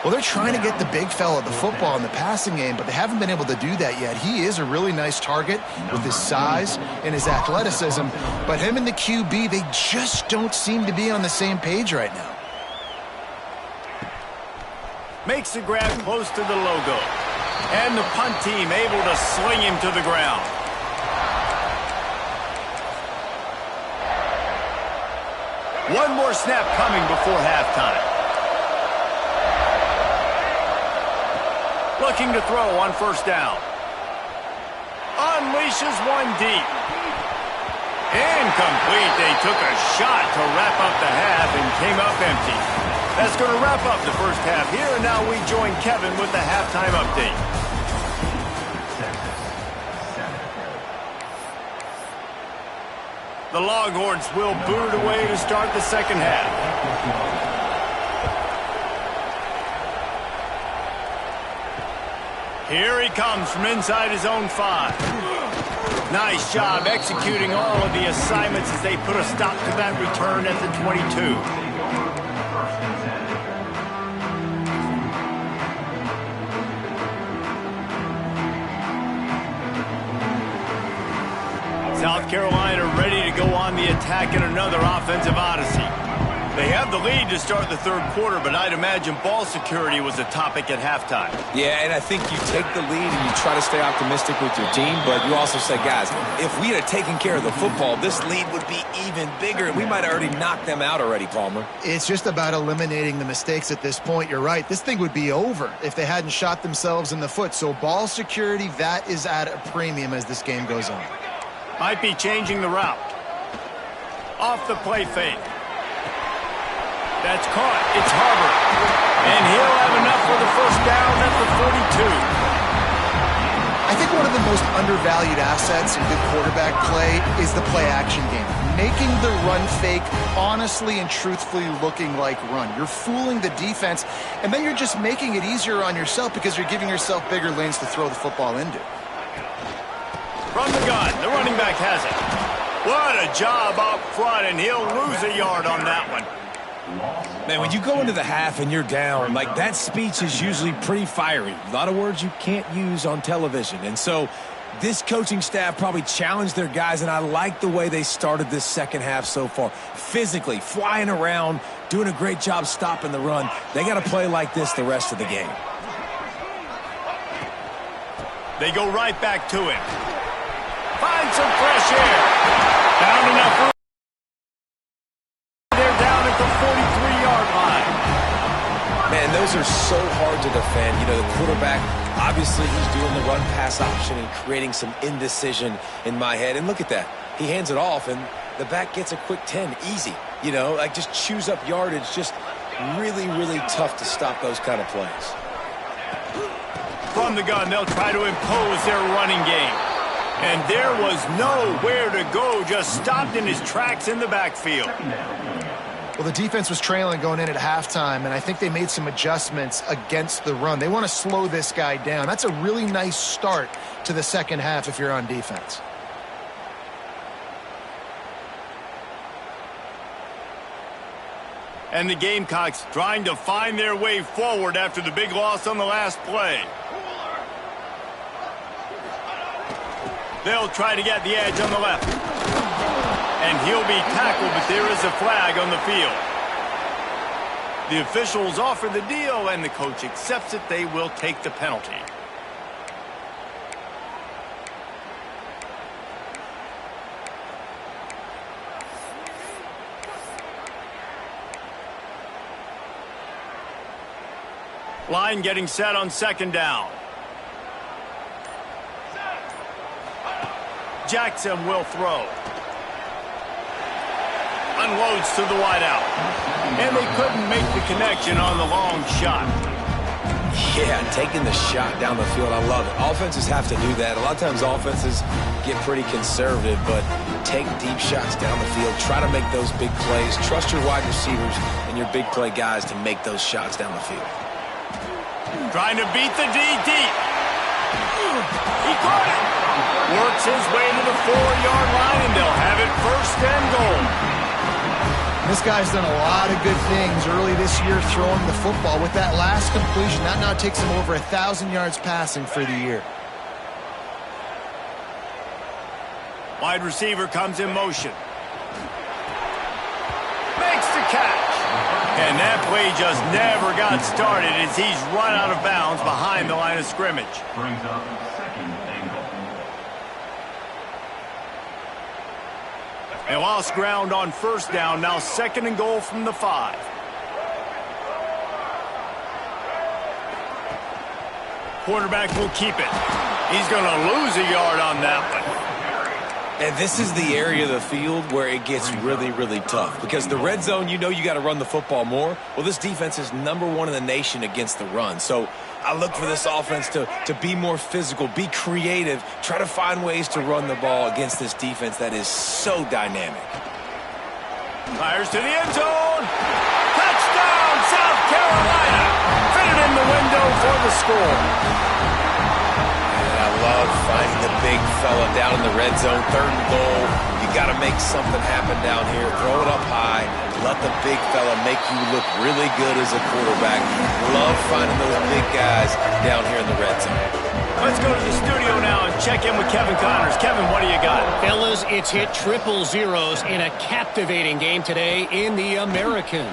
[SPEAKER 2] Well, they're trying to get the big fella the football in the passing game, but they haven't been able to do that yet. He is a really nice target with his size and his athleticism, but him and the QB, they just don't seem to be on the same page right now.
[SPEAKER 1] Makes the grab close to the logo. And the punt team able to sling him to the ground. One more snap coming before halftime. Looking to throw on first down. Unleashes one deep. Incomplete. They took a shot to wrap up the half and came up empty. That's going to wrap up the first half here, and now we join Kevin with the halftime update. The Longhorns will boot it away to start the second half. Here he comes from inside his own 5. Nice job executing all of the assignments as they put a stop to that return at the 22. South Carolina ready to go on the attack in another offensive odyssey. They have the lead to start the third quarter, but I'd imagine ball security was a topic at halftime.
[SPEAKER 3] Yeah, and I think you take the lead and you try to stay optimistic with your team, but you also say, guys, if we had taken care of the football, this lead would be even bigger, and we might have already knocked them out already, Palmer.
[SPEAKER 2] It's just about eliminating the mistakes at this point. You're right. This thing would be over if they hadn't shot themselves in the foot. So ball security, that is at a premium as this game goes on.
[SPEAKER 1] Might be changing the route. Off the play fake. That's caught. It's Harvard. And he'll have enough for the first down at the 42.
[SPEAKER 2] I think one of the most undervalued assets in good quarterback play is the play-action game. Making the run fake honestly and truthfully looking like run. You're fooling the defense, and then you're just making it easier on yourself because you're giving yourself bigger lanes to throw the football into.
[SPEAKER 1] From the gun, the running back has it. What a job up front, and he'll lose a yard on that one.
[SPEAKER 3] Man, when you go into the half and you're down, like that speech is usually pretty fiery. A lot of words you can't use on television. And so this coaching staff probably challenged their guys, and I like the way they started this second half so far. Physically, flying around, doing a great job stopping the run. They got to play like this the rest of the game.
[SPEAKER 1] They go right back to him. Find some fresh air. Found enough room. They're down at the 43-yard line.
[SPEAKER 3] Man, those are so hard to defend. You know, the quarterback, obviously he's doing the run-pass option and creating some indecision in my head. And look at that. He hands it off, and the back gets a quick 10. Easy. You know, like just chews up yardage. Just really, really tough to stop those kind of plays.
[SPEAKER 1] From the gun, they'll try to impose their running game. And there was nowhere to go, just stopped in his tracks in the backfield.
[SPEAKER 2] Well, the defense was trailing going in at halftime, and I think they made some adjustments against the run. They want to slow this guy down. That's a really nice start to the second half if you're on defense.
[SPEAKER 1] And the Gamecocks trying to find their way forward after the big loss on the last play. They'll try to get the edge on the left. And he'll be tackled, but there is a flag on the field. The officials offer the deal, and the coach accepts it. They will take the penalty. Line getting set on second down. Jackson will throw. Unloads to the wideout. And they couldn't make the connection on the long shot.
[SPEAKER 3] Yeah, taking the shot down the field, I love it. Offenses have to do that. A lot of times offenses get pretty conservative, but take deep shots down the field. Try to make those big plays. Trust your wide receivers and your big play guys to make those shots down the field.
[SPEAKER 1] Trying to beat the D deep. He caught it. Works his way to the 4-yard line, and they'll have it first and goal.
[SPEAKER 2] This guy's done a lot of good things early this year throwing the football. With that last completion, that now takes him over 1,000 yards passing for the year.
[SPEAKER 1] Wide receiver comes in motion. Makes the catch. And that play just never got started as he's run out of bounds behind the line of scrimmage.
[SPEAKER 5] Brings up second and goal.
[SPEAKER 1] They lost ground on first down. Now second and goal from the 5. Quarterback will keep it. He's going to lose a yard on that one.
[SPEAKER 3] And this is the area of the field where it gets really, really tough. Because the red zone, you know you got to run the football more. Well, this defense is #1 in the nation against the run. So I look for this offense to be more physical, be creative, try to find ways to run the ball against this defense that is so dynamic.
[SPEAKER 1] Fires to the end zone. Touchdown, South Carolina. Fitted in the window for the score.
[SPEAKER 3] I love finding the big fella down in the red zone, 3rd and goal. You got to make something happen down here. Throw it up high. Let the big fella make you look really good as a quarterback. Love finding those big guys down here in the red zone.
[SPEAKER 1] Let's go to the studio now and check in with Kevin Connors. Kevin, what do you got?
[SPEAKER 4] Fellas, it's hit triple zeros in a captivating game today in the American.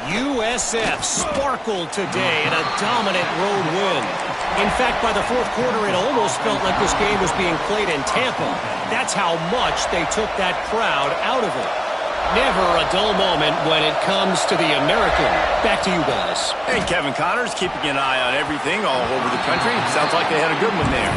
[SPEAKER 4] USF sparkled today in a dominant road win. In fact, by the 4th quarter, it almost felt like this game was being played in Tampa. That's how much they took that crowd out of it. Never a dull moment when it comes to the American. Back to you guys.
[SPEAKER 1] Hey, Kevin Connors, keeping an eye on everything all over the country. Sounds like they had a good one there.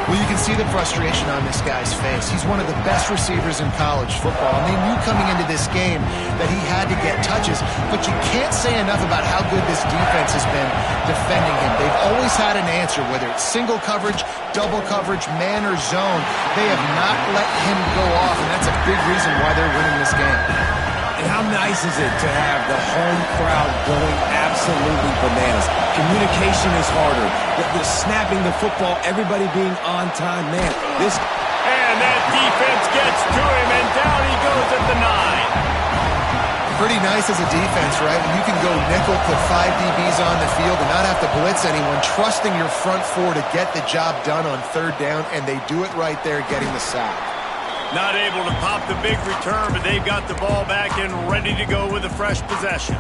[SPEAKER 2] Well, you can see the frustration on this guy's face. He's one of the best receivers in college football, and they knew coming into this game that he had to get touches, but you can't say enough about how good this defense has been defending him. They've always had an answer, whether it's single coverage, double coverage, man or zone. They have not let him go off, and that's a big reason why they're winning this game.
[SPEAKER 3] And how nice is it to have the home crowd going absolutely bananas? Communication is harder. The snapping the football, everybody being on time. Man, this...
[SPEAKER 1] And that defense gets to him, and down he goes at the 9.
[SPEAKER 2] Pretty nice as a defense, right? When you can go nickel, put 5 DBs on the field and not have to blitz anyone, trusting your front 4 to get the job done on 3rd down, and they do it right there, getting the sack.
[SPEAKER 1] Not able to pop the big return, but they've got the ball back and ready to go with a fresh possession.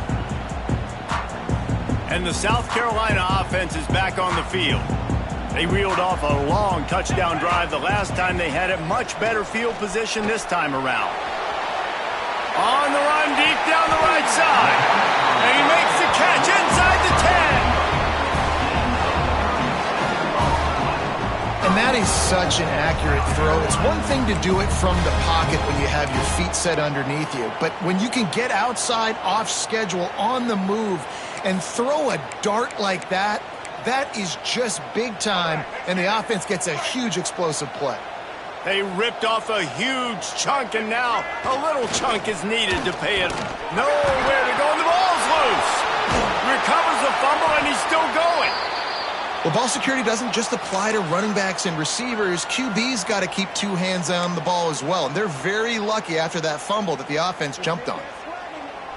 [SPEAKER 1] And the South Carolina offense is back on the field. They reeled off a long touchdown drive the last time they had it. Much better field position this time around. On the run, deep down the right side. And he makes the catch inside the 10.
[SPEAKER 2] And that is such an accurate throw. It's one thing to do it from the pocket when you have your feet set underneath you, but when you can get outside, off schedule, on the move, and throw a dart like that, that is just big time, and the offense gets a huge explosive play.
[SPEAKER 1] They ripped off a huge chunk, and now a little chunk is needed to pay it. Nowhere to go, and the ball's loose. Recovers the fumble, and he's still going.
[SPEAKER 2] Well, ball security doesn't just apply to running backs and receivers. QB's got to keep 2 hands on the ball as well, and they're very lucky after that fumble that the offense jumped on.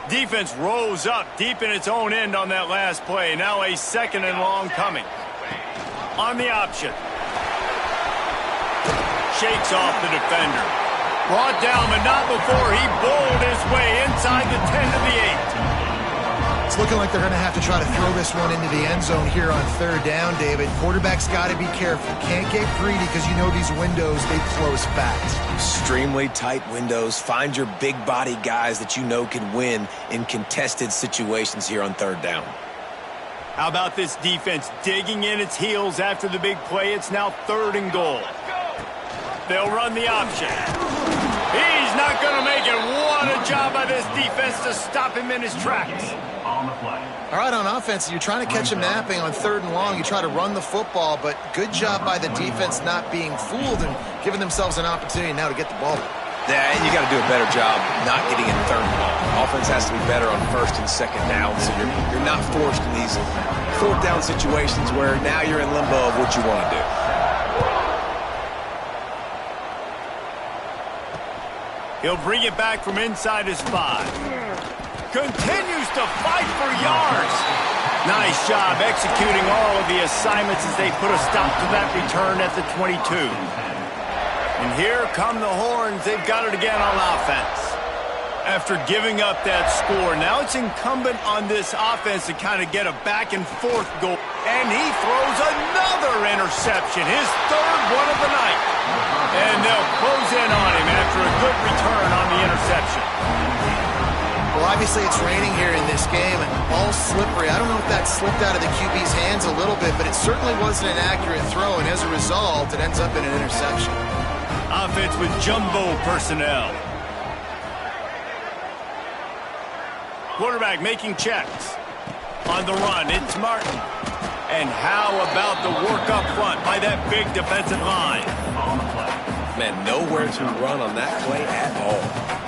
[SPEAKER 1] Defense rose up deep in its own end on that last play. Now a 2nd and long coming. On the option. Shakes off the defender. Brought down, but not before he bowled his way inside the 10 to the 8.
[SPEAKER 2] It's looking like they're going to have to try to throw this one into the end zone here on 3rd down, David. Quarterback's got to be careful. Can't get greedy because you know these windows, they close fast.
[SPEAKER 3] Extremely tight windows. Find your big body guys that you know can win in contested situations here on 3rd down.
[SPEAKER 1] How about this defense digging in its heels after the big play? It's now 3rd and goal. They'll run the option. He's not going to make it. What a job by this defense to stop him in his tracks.
[SPEAKER 5] On the play.
[SPEAKER 2] All right, on offense, you're trying to catch him napping on 3rd and long. You try to run the football, but good job by the defense not being fooled and giving themselves an opportunity now to get the ball.
[SPEAKER 3] Yeah, and you got to do a better job not getting in 3rd and long. Offense has to be better on 1st and 2nd down, so you're not forced in these 4th down situations where now you're in limbo of what you want to do.
[SPEAKER 1] He'll bring it back from inside his 5. Continues to fight for yards. Nice job executing all of the assignments as they put a stop to that return at the 22. And here come the horns. They've got it again on offense. After giving up that score, now it's incumbent on this offense to kind of get a back and forth goal. And he throws another interception, his 3rd one of the night. And they'll close in on him after a good return on the interception.
[SPEAKER 2] Well, obviously it's raining here in this game, and all slippery. I don't know if that slipped out of the QB's hands a little bit, but it certainly wasn't an accurate throw, and as a result, it ends up in an interception.
[SPEAKER 1] Offense with jumbo personnel. Quarterback making checks. On the run, it's Martin. And how about the work up front by that big defensive line?
[SPEAKER 3] Man, nowhere to run on that play at all.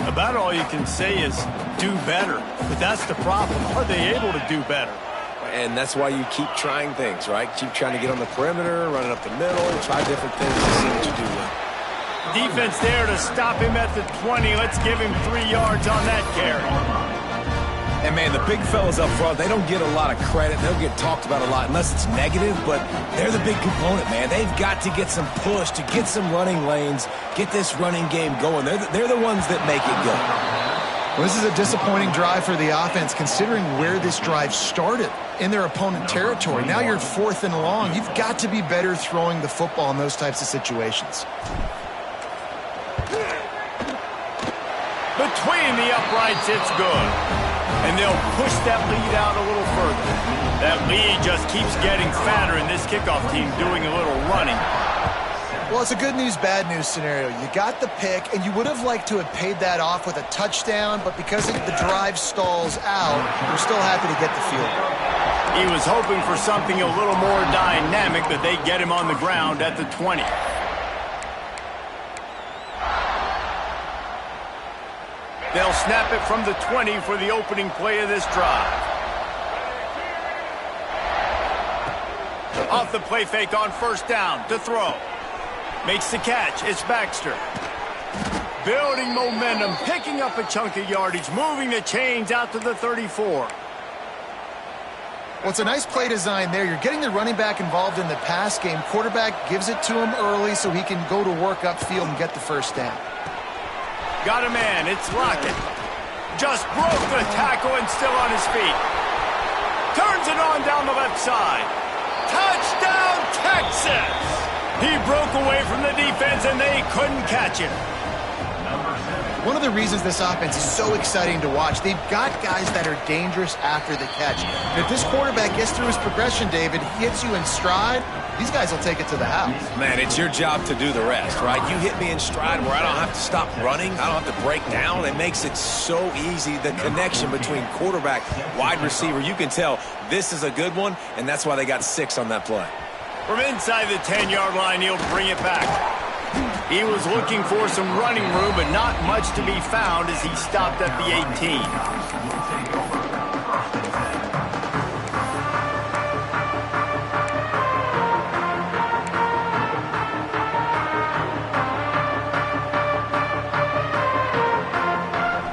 [SPEAKER 1] About all you can say is do better. But that's the problem. Are they able to do better?
[SPEAKER 3] And that's why you keep trying things, right? Keep trying to get on the perimeter, running up the middle, try different things to see what you do well.
[SPEAKER 1] Defense there to stop him at the 20. Let's give him 3 yards on that carry.
[SPEAKER 3] And, man, the big fellas up front, they don't get a lot of credit. They'll get talked about a lot unless it's negative, but they're the big component, man. They've got to get some push, to get some running lanes, get this running game going. They're the ones that make it go.
[SPEAKER 2] Well, this is a disappointing drive for the offense, considering where this drive started, in their opponent territory. Now you're 4th and long. You've got to be better throwing the football in those types of situations.
[SPEAKER 1] Between the uprights, it's good. And they'll push that lead out a little further. That lead just keeps getting fatter, and this kickoff team doing a little running.
[SPEAKER 2] Well, it's a good news, bad news scenario. You got the pick, and you would have liked to have paid that off with a touchdown, but because the drive stalls out, you're still happy to get the field goal.
[SPEAKER 1] He was hoping for something a little more dynamic, but they get him on the ground at the 20. They'll snap it from the 20 for the opening play of this drive. Off the play fake on first down to throw. Makes the catch. It's Baxter. Building momentum, picking up a chunk of yardage, moving the chains out to the 34.
[SPEAKER 2] Well, it's a nice play design there. You're getting the running back involved in the pass game. Quarterback gives it to him early so he can go to work upfield and get the first down.
[SPEAKER 1] Got a man. It's Lockett. Just broke the tackle and still on his feet. Turns it on down the left side. Touchdown, Texas! He broke away from the defense, and they couldn't catch him.
[SPEAKER 2] One of the reasons this offense is so exciting to watch, they've got guys that are dangerous after the catch. And if this quarterback gets through his progression, David, he hits you in stride, these guys will take it to the house.
[SPEAKER 3] Man, it's your job to do the rest, right? You hit me in stride where I don't have to stop running. I don't have to break down. It makes it so easy. The connection between quarterback, wide receiver, you can tell this is a good one, and that's why they got 6 on that play.
[SPEAKER 1] From inside the 10-yard line, he'll bring it back. He was looking for some running room, but not much to be found as he stopped at the 18.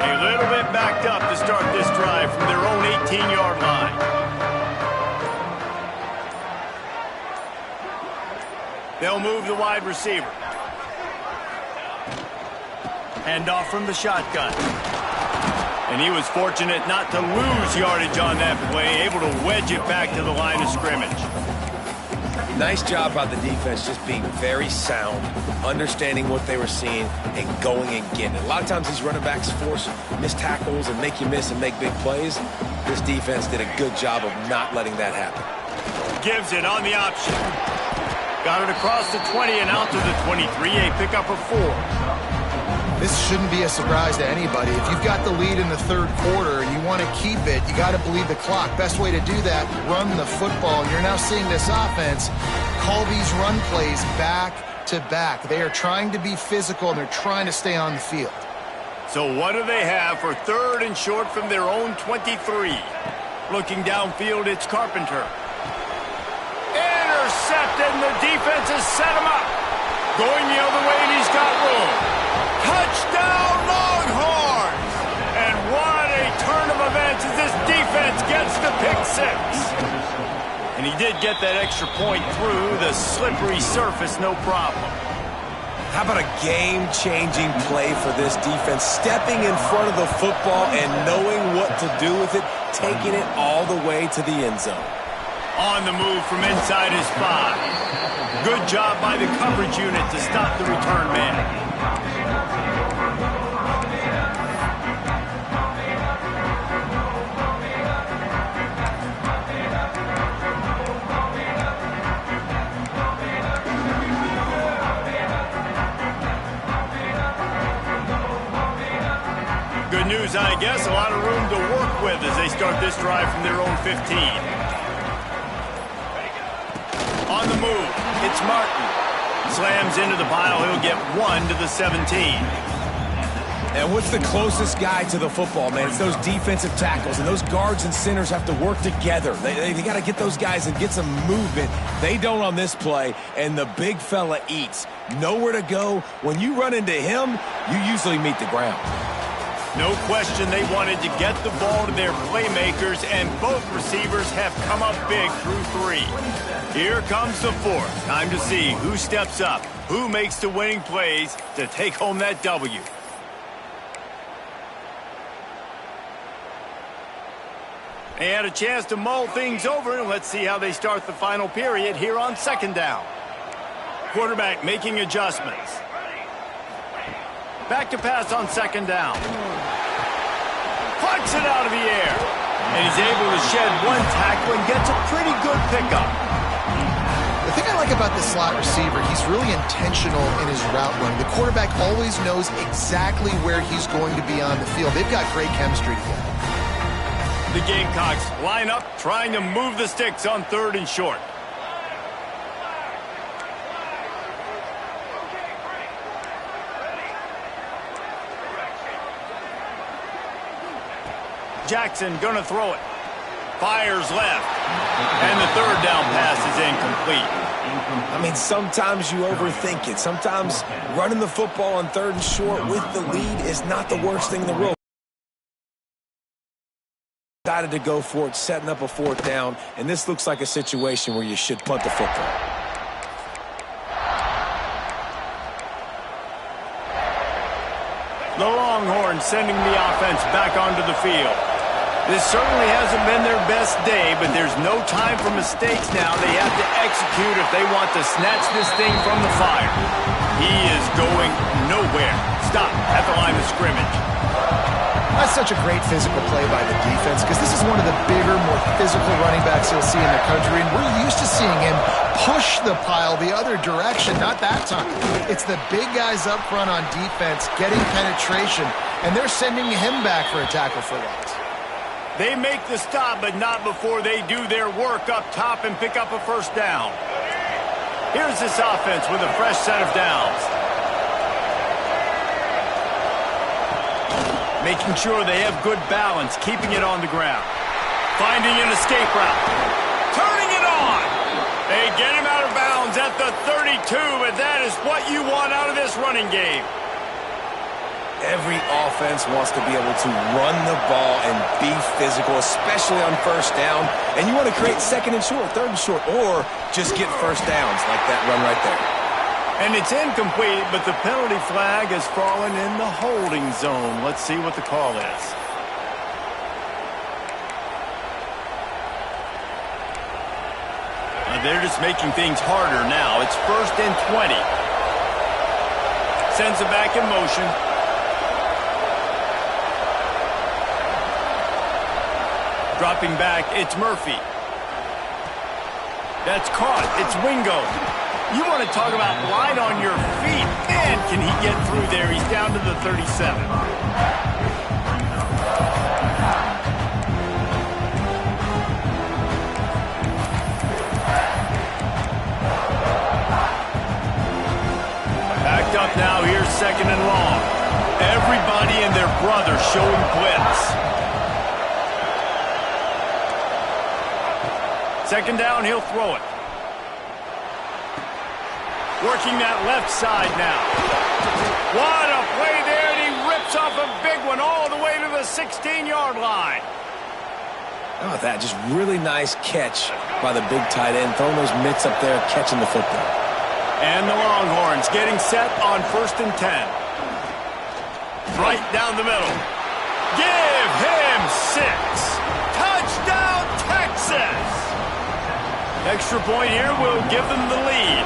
[SPEAKER 1] A little bit backed up to start this drive from their own 18-yard line. They'll move the wide receiver. Handoff from the shotgun. And he was fortunate not to lose yardage on that play, able to wedge it back to the line of scrimmage.
[SPEAKER 3] Nice job by the defense just being very sound, understanding what they were seeing, and going and getting it. A lot of times these running backs force missed tackles and make you miss and make big plays. This defense did a good job of not letting that happen.
[SPEAKER 1] Gives it on the option. Got it across the 20 and out to the 23, a pickup of 4.
[SPEAKER 2] This shouldn't be a surprise to anybody. If you've got the lead in the third quarter and you want to keep it, you got to bleed the clock. Best way to do that, run the football. You're now seeing this offense call these run plays back to back. They are trying to be physical, and they're trying to stay on the field.
[SPEAKER 1] So what do they have for 3rd and short from their own 23? Looking downfield, it's Carpenter. Intercepted, and the defense has set him up. Going the other way, and he's got room. Touchdown, Longhorns! And what a turn of events as this defense gets the pick 6. And he did get that extra point through the slippery surface, no problem.
[SPEAKER 3] How about a game-changing play for this defense? Stepping in front of the football and knowing what to do with it, taking it all the way to the end zone.
[SPEAKER 1] On the move from inside his 5. Good job by the coverage unit to stop the return man. news, I guess. A lot of room to work with as they start this drive from their own 15. On the move, it's Martin. Slams into the pile. He'll get 1 to the 17.
[SPEAKER 3] And what's the closest guy to the football, man? It's those defensive tackles, and those guards and centers have to work together. They got to get those guys and get some movement. They don't on this play, and the big fella eats. Nowhere to go. When you run into him, you usually meet the ground.
[SPEAKER 1] No question they wanted to get the ball to their playmakers, and both receivers have come up big through 3. Here comes the 4th. Time to see who steps up, who makes the winning plays to take home that W. They had a chance to mull things over, and let's see how they start the final period here on 2nd down. Quarterback making adjustments. Back to pass on 2nd down. Plucks it out of the air. And he's able to shed 1 tackle and gets a pretty good pickup.
[SPEAKER 2] The thing I like about the slot receiver, he's really intentional in his route running. The quarterback always knows exactly where he's going to be on the field. They've got great chemistry together.
[SPEAKER 1] The Gamecocks line up, trying to move the sticks on 3rd and short. Jackson gonna throw it. Fires left. And the 3rd down pass is incomplete.
[SPEAKER 3] I mean, sometimes you overthink it. Sometimes running the football on 3rd and short with the lead is not the worst thing in the world. Decided to go for it, setting up a 4th down, and this looks like a situation where you should punt the football.
[SPEAKER 1] The Longhorns sending the offense back onto the field. This certainly hasn't been their best day, but there's no time for mistakes now. They have to execute if they want to snatch this thing from the fire. He is going nowhere. Stop at the line of scrimmage.
[SPEAKER 2] That's such a great physical play by the defense because this is one of the bigger, more physical running backs you'll see in the country, and we're used to seeing him push the pile the other direction. Not that time. It's the big guys up front on defense getting penetration, and they're sending him back for a tackle for loss.
[SPEAKER 1] They make the stop, but not before they do their work up top and pick up a 1st down. Here's this offense with a fresh set of downs. Making sure they have good balance, keeping it on the ground. Finding an escape route. Turning it on. They get him out of bounds at the 32, but that is what you want out of this running game.
[SPEAKER 3] Every offense wants to be able to run the ball and be physical, especially on 1st down. And you want to create 2nd and short, 3rd and short, or just get 1st downs like that run right there.
[SPEAKER 1] And it's incomplete, but the penalty flag has fallen in the holding zone. Let's see what the call is. They're just making things harder now. It's 1st and 20. Sends it back in motion. Dropping back, it's Murphy. That's caught. It's Wingo. You want to talk about light on your feet. Man, can he get through there? He's down to the 37. Backed up now. Here's 2nd and long. Everybody and their brother showing blitz. 2nd down, he'll throw it. Working that left side now. What a play there, and he rips off a big one all the way to the 16-yard line.
[SPEAKER 3] How about that? Just really nice catch by the big tight end, throwing those mitts up there, catching the football.
[SPEAKER 1] And the Longhorns getting set on 1st and 10. Right down the middle. Give him 6. Touchdown, Texas! Extra point here will give them the lead.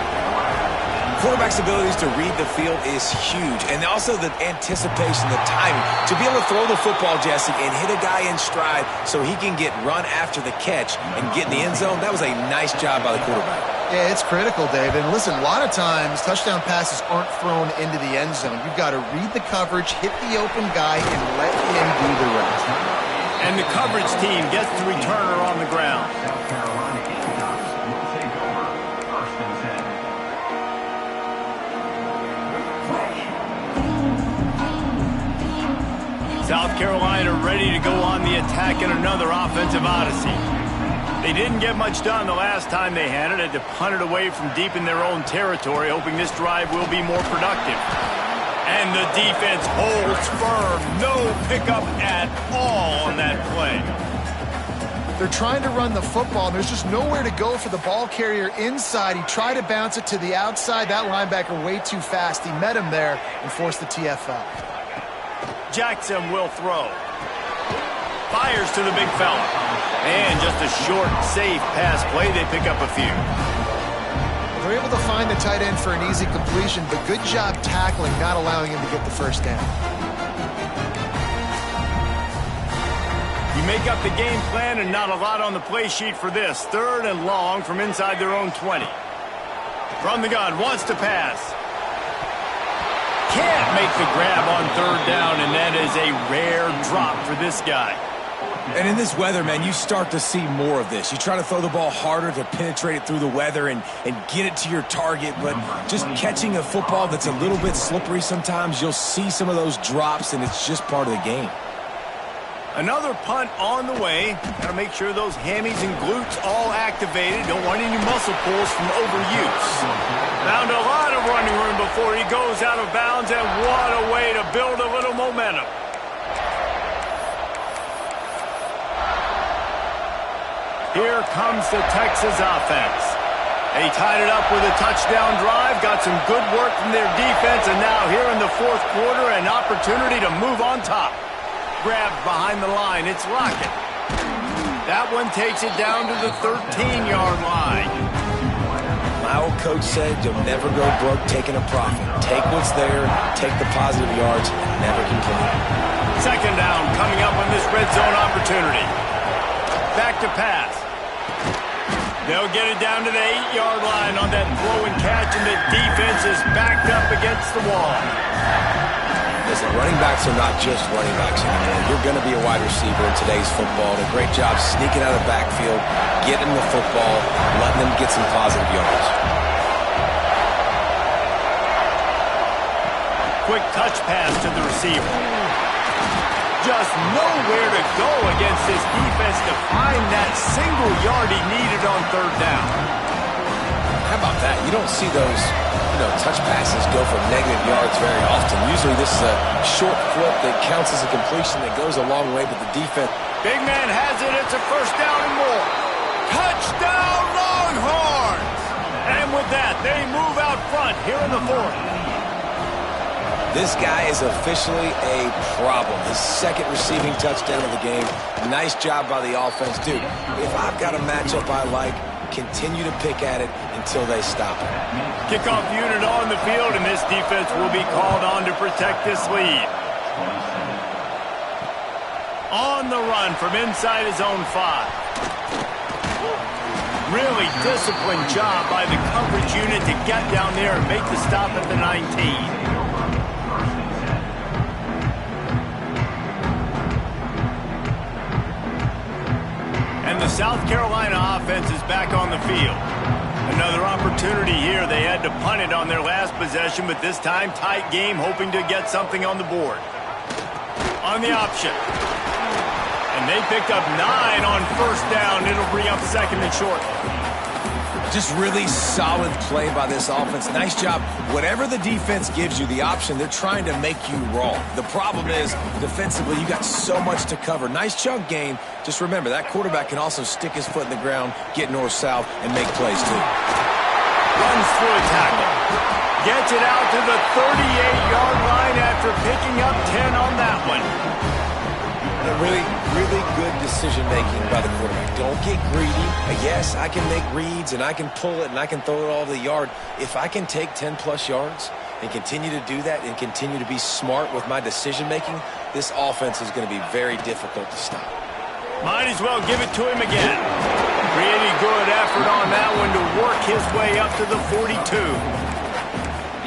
[SPEAKER 3] Quarterback's abilities to read the field is huge, and also the anticipation, the timing. To be able to throw the football, Jesse, and hit a guy in stride so he can get run after the catch and get in the end zone, that was a nice job by the quarterback.
[SPEAKER 2] Yeah, it's critical, David. And listen, a lot of times touchdown passes aren't thrown into the end zone. You've got to read the coverage, hit the open guy, and let him do the rest.
[SPEAKER 1] And the coverage team gets the returner on the ground.
[SPEAKER 5] South Carolina Gamecocks will take over 1st and 10.
[SPEAKER 1] South Carolina ready to go on the attack in another offensive odyssey. They didn't get much done the last time they had it. Had to punt it away from deep in their own territory, hoping this drive will be more productive. And the defense holds firm. No pickup at all on that play.
[SPEAKER 2] They're trying to run the football, and there's just nowhere to go for the ball carrier inside. He tried to bounce it to the outside. That linebacker way too fast. He met him there and forced the TFL.
[SPEAKER 1] Jackson will throw. Fires to the big fella. And just a short, safe pass play. They pick up a few.
[SPEAKER 2] They're able to find the tight end for an easy completion, but good job tackling, not allowing him to get the first down.
[SPEAKER 1] You make up the game plan and not a lot on the play sheet for this. 3rd and long from inside their own 20. From the gun, wants to pass. Can't make the grab on 3rd down, and that is a rare drop for this guy.
[SPEAKER 3] And in this weather, man, you start to see more of this. You try to throw the ball harder to penetrate it through the weather and get it to your target, but just catching a football that's a little bit slippery sometimes, you'll see some of those drops, and it's just part of the game.
[SPEAKER 1] Another punt on the way. Got to make sure those hammies and glutes all activated. Don't want any muscle pulls from overuse. Found a lot of running room before he goes out of bounds, and what a way to build a little momentum. Here comes the Texas offense. They tied it up with a touchdown drive, got some good work from their defense, and now here in the 4th quarter, an opportunity to move on top. Grabbed behind the line, it's Lockett. That one takes it down to the 13-yard line.
[SPEAKER 3] My old coach said you'll never go broke taking a profit. Take what's there, take the positive yards, and never complain.
[SPEAKER 1] 2nd down coming up on this red zone opportunity. Back to pass. They'll get it down to the 8-yard line on that throw and catch, and the defense is backed up against the wall.
[SPEAKER 3] Listen, running backs are not just running backs anymore. You're going to be a wide receiver in today's football. A great job sneaking out of the backfield, getting the football, letting them get some positive yards.
[SPEAKER 1] Quick touch pass to the receiver. Just nowhere to go against this defense to find that single yard he needed on 3rd down.
[SPEAKER 3] How about that? You don't see those, touch passes go for negative yards very often. Usually this is a short flip that counts as a completion that goes a long way, but the defense...
[SPEAKER 1] Big man has it. It's a 1st down and more. Touchdown, Longhorns! And with that, they move out front here in the 4th.
[SPEAKER 3] This guy is officially a problem. His 2nd receiving touchdown of the game. Nice job by the offense. Dude, if I've got a matchup I like, continue to pick at it until they stop it.
[SPEAKER 1] Kickoff unit on the field, and this defense will be called on to protect this lead. On the run from inside his own 5. Really disciplined job by the coverage unit to get down there and make the stop at the 19. And the South Carolina offense is back on the field. Another opportunity here. They had to punt it on their last possession, but this time tight game, hoping to get something on the board. On the option. And they picked up 9 on 1st down. It'll bring up 2nd and short.
[SPEAKER 3] Just really solid play by this offense. Nice job. Whatever the defense gives you the option, they're trying to make you wrong. The problem is, defensively, you got so much to cover. Nice chunk gain. Just remember, that quarterback can also stick his foot in the ground, get north-south, and make plays, too.
[SPEAKER 1] Runs through a tackle. Gets it out to the 38-yard line after picking up 10 on that one.
[SPEAKER 3] Really, really good decision-making by the quarterback. Don't get greedy. Yes, I can make reads, and I can pull it, and I can throw it all over the yard. If I can take 10-plus yards and continue to do that and continue to be smart with my decision-making, this offense is going to be very difficult to stop.
[SPEAKER 1] Might as well give it to him again. Pretty good effort on that one to work his way up to the 42.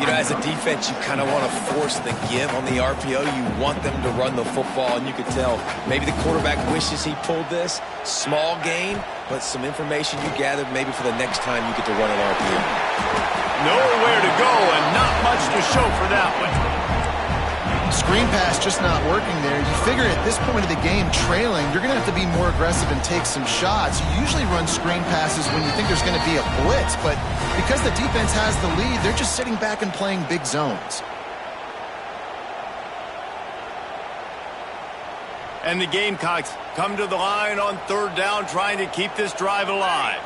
[SPEAKER 3] You know, as a defense, you kind of want to force the give on the RPO. You want them to run the football, and you could tell maybe the quarterback wishes he pulled this. Small gain, but some information you gathered maybe for the next time you get to run an RPO.
[SPEAKER 1] Nowhere to go and not much to show for that one.
[SPEAKER 2] Screen pass just not working there. You figure at this point of the game, trailing, you're going to have to be more aggressive and take some shots. You usually run screen passes when you think there's going to be a blitz, but because the defense has the lead, they're just sitting back and playing big zones.
[SPEAKER 1] And the Gamecocks come to the line on third down, trying to keep this drive alive.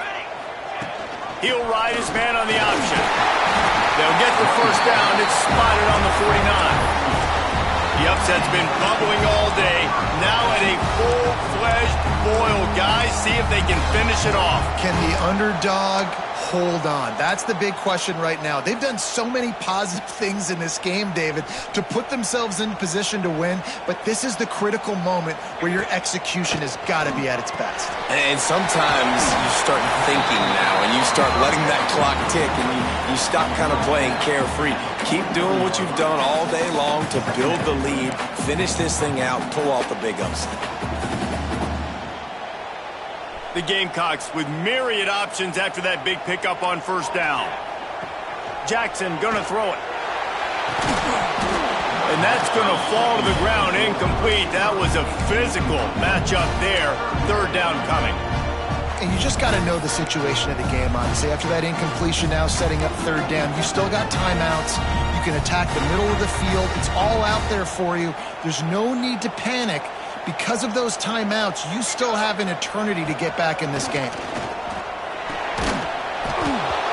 [SPEAKER 1] He'll ride his man on the option. They'll get the first down. It's spotted on the 49. The upset's been bubbling all day. Now at a full-fledged boil. Guys, see if they can finish it off.
[SPEAKER 2] Can the underdog hold on? That's the big question right now. They've done so many positive things in this game, David, to put themselves in position to win, but this is the critical moment where your execution has got to be at its best.
[SPEAKER 3] And sometimes you start thinking now, and you start letting that clock tick, and you stop kind of playing carefree. Keep doing what you've done all day long to build the lead, finish this thing out, pull off the big upset.
[SPEAKER 1] The Gamecocks with myriad options after that big pickup on first down. Jackson gonna throw it. And that's gonna fall to the ground incomplete. That was a physical matchup there. Third down coming.
[SPEAKER 2] And you just got to know the situation of the game, honestly. After that incompletion, now setting up third down, you still got timeouts. You can attack the middle of the field. It's all out there for you. There's no need to panic. Because of those timeouts, you still have an eternity to get back in this game.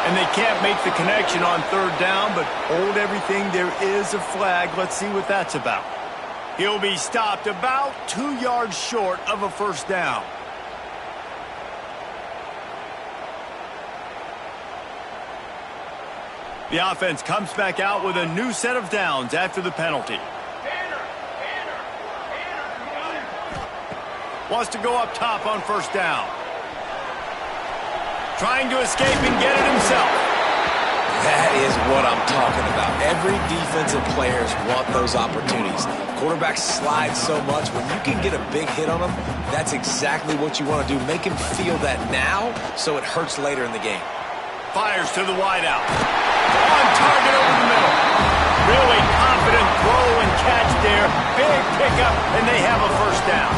[SPEAKER 1] And they can't make the connection on third down, but hold everything. There is a flag. Let's see what that's about. He'll be stopped about 2 yards short of a first down. The offense comes back out with a new set of downs after the penalty. Wants to go up top on first down. Trying to escape and get it himself.
[SPEAKER 3] That is what I'm talking about. Every defensive players want those opportunities. Quarterbacks slide so much. When you can get a big hit on them, that's exactly what you want to do. Make him feel that now so it hurts later in the game.
[SPEAKER 1] Fires to the wideout. On target over the middle. Really confident throw and catch there. Big pickup, and they have a first down.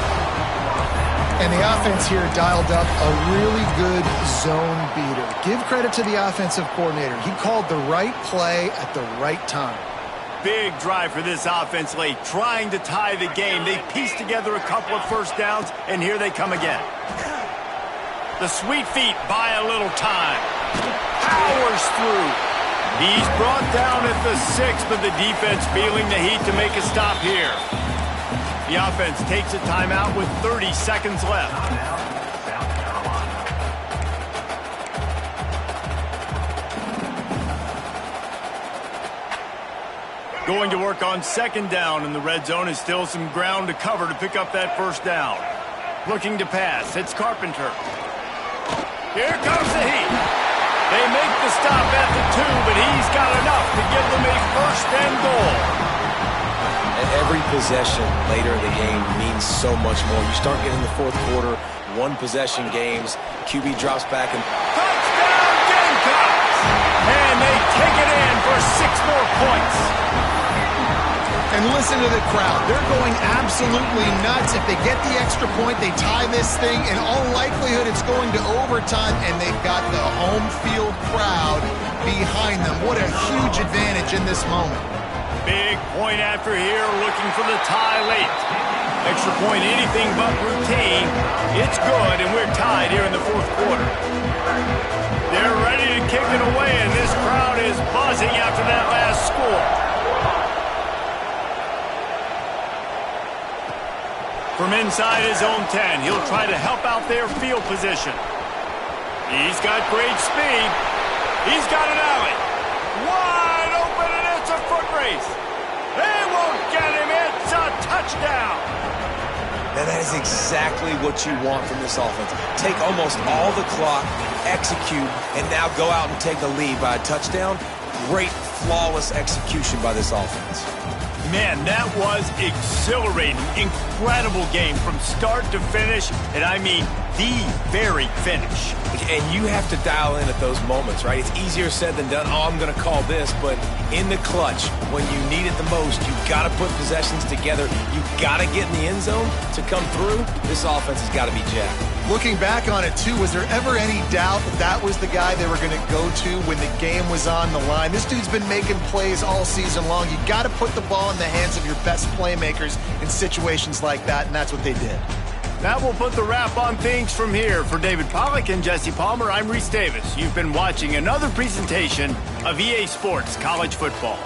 [SPEAKER 2] And the offense here dialed up a really good zone beater. Give credit to the offensive coordinator. He called the right play at the right time.
[SPEAKER 1] Big drive for this offense late, trying to tie the game. They pieced together a couple of first downs, and here they come again. The sweet feet buy a little time. Powers through. He's brought down at the 6, but the defense feeling the heat to make a stop here. The offense takes a timeout with 30 seconds left.
[SPEAKER 5] South Carolina.
[SPEAKER 1] Going to work on second down in the red zone. Is still some ground to cover to pick up that first down. Looking to pass. It's Carpenter. Here comes the heat. They make the stop at the 2, but he's got enough to give them a first and goal.
[SPEAKER 3] And every possession later in the game means so much more. You start getting the fourth quarter, one-possession games, QB drops back and...
[SPEAKER 1] Touchdown Gamecocks! And they take it in for 6 more points.
[SPEAKER 2] And listen to the crowd. They're going absolutely nuts. If they get the extra point, they tie this thing. In all likelihood, it's going to overtime, and they've got the home field crowd behind them. What a huge advantage in this moment.
[SPEAKER 1] Big point after here, looking for the tie late. Extra point, anything but routine. It's good, and we're tied here in the fourth quarter. They're ready to kick it away, and this crowd is buzzing after that last score. From inside his own 10, he'll try to help out their field position. He's got great speed. He's got an alley. Wide open, and it's a foot race. They won't get him. It's a touchdown.
[SPEAKER 3] And that is exactly what you want from this offense. Take almost all the clock, execute, and now go out and take the lead by a touchdown. Great, flawless execution by this offense.
[SPEAKER 1] Man, that was exhilarating. Incredible game from start to finish, and I mean the very finish.
[SPEAKER 3] And you have to dial in at those moments, right? It's easier said than done. Oh, I'm going to call this, but in the clutch, when you need it the most, you've got to put possessions together. You've got to get in the end zone to come through. This offense has got to be jacked.
[SPEAKER 2] Looking back on it, too, was there ever any doubt that that was the guy they were going to go to when the game was on the line? This dude's been making plays all season long. You got to put the ball in the hands of your best playmakers in situations like that, and that's what they did.
[SPEAKER 1] That will put the wrap on things from here. For David Pollack and Jesse Palmer, I'm Reese Davis. You've been watching another presentation of EA Sports College Football.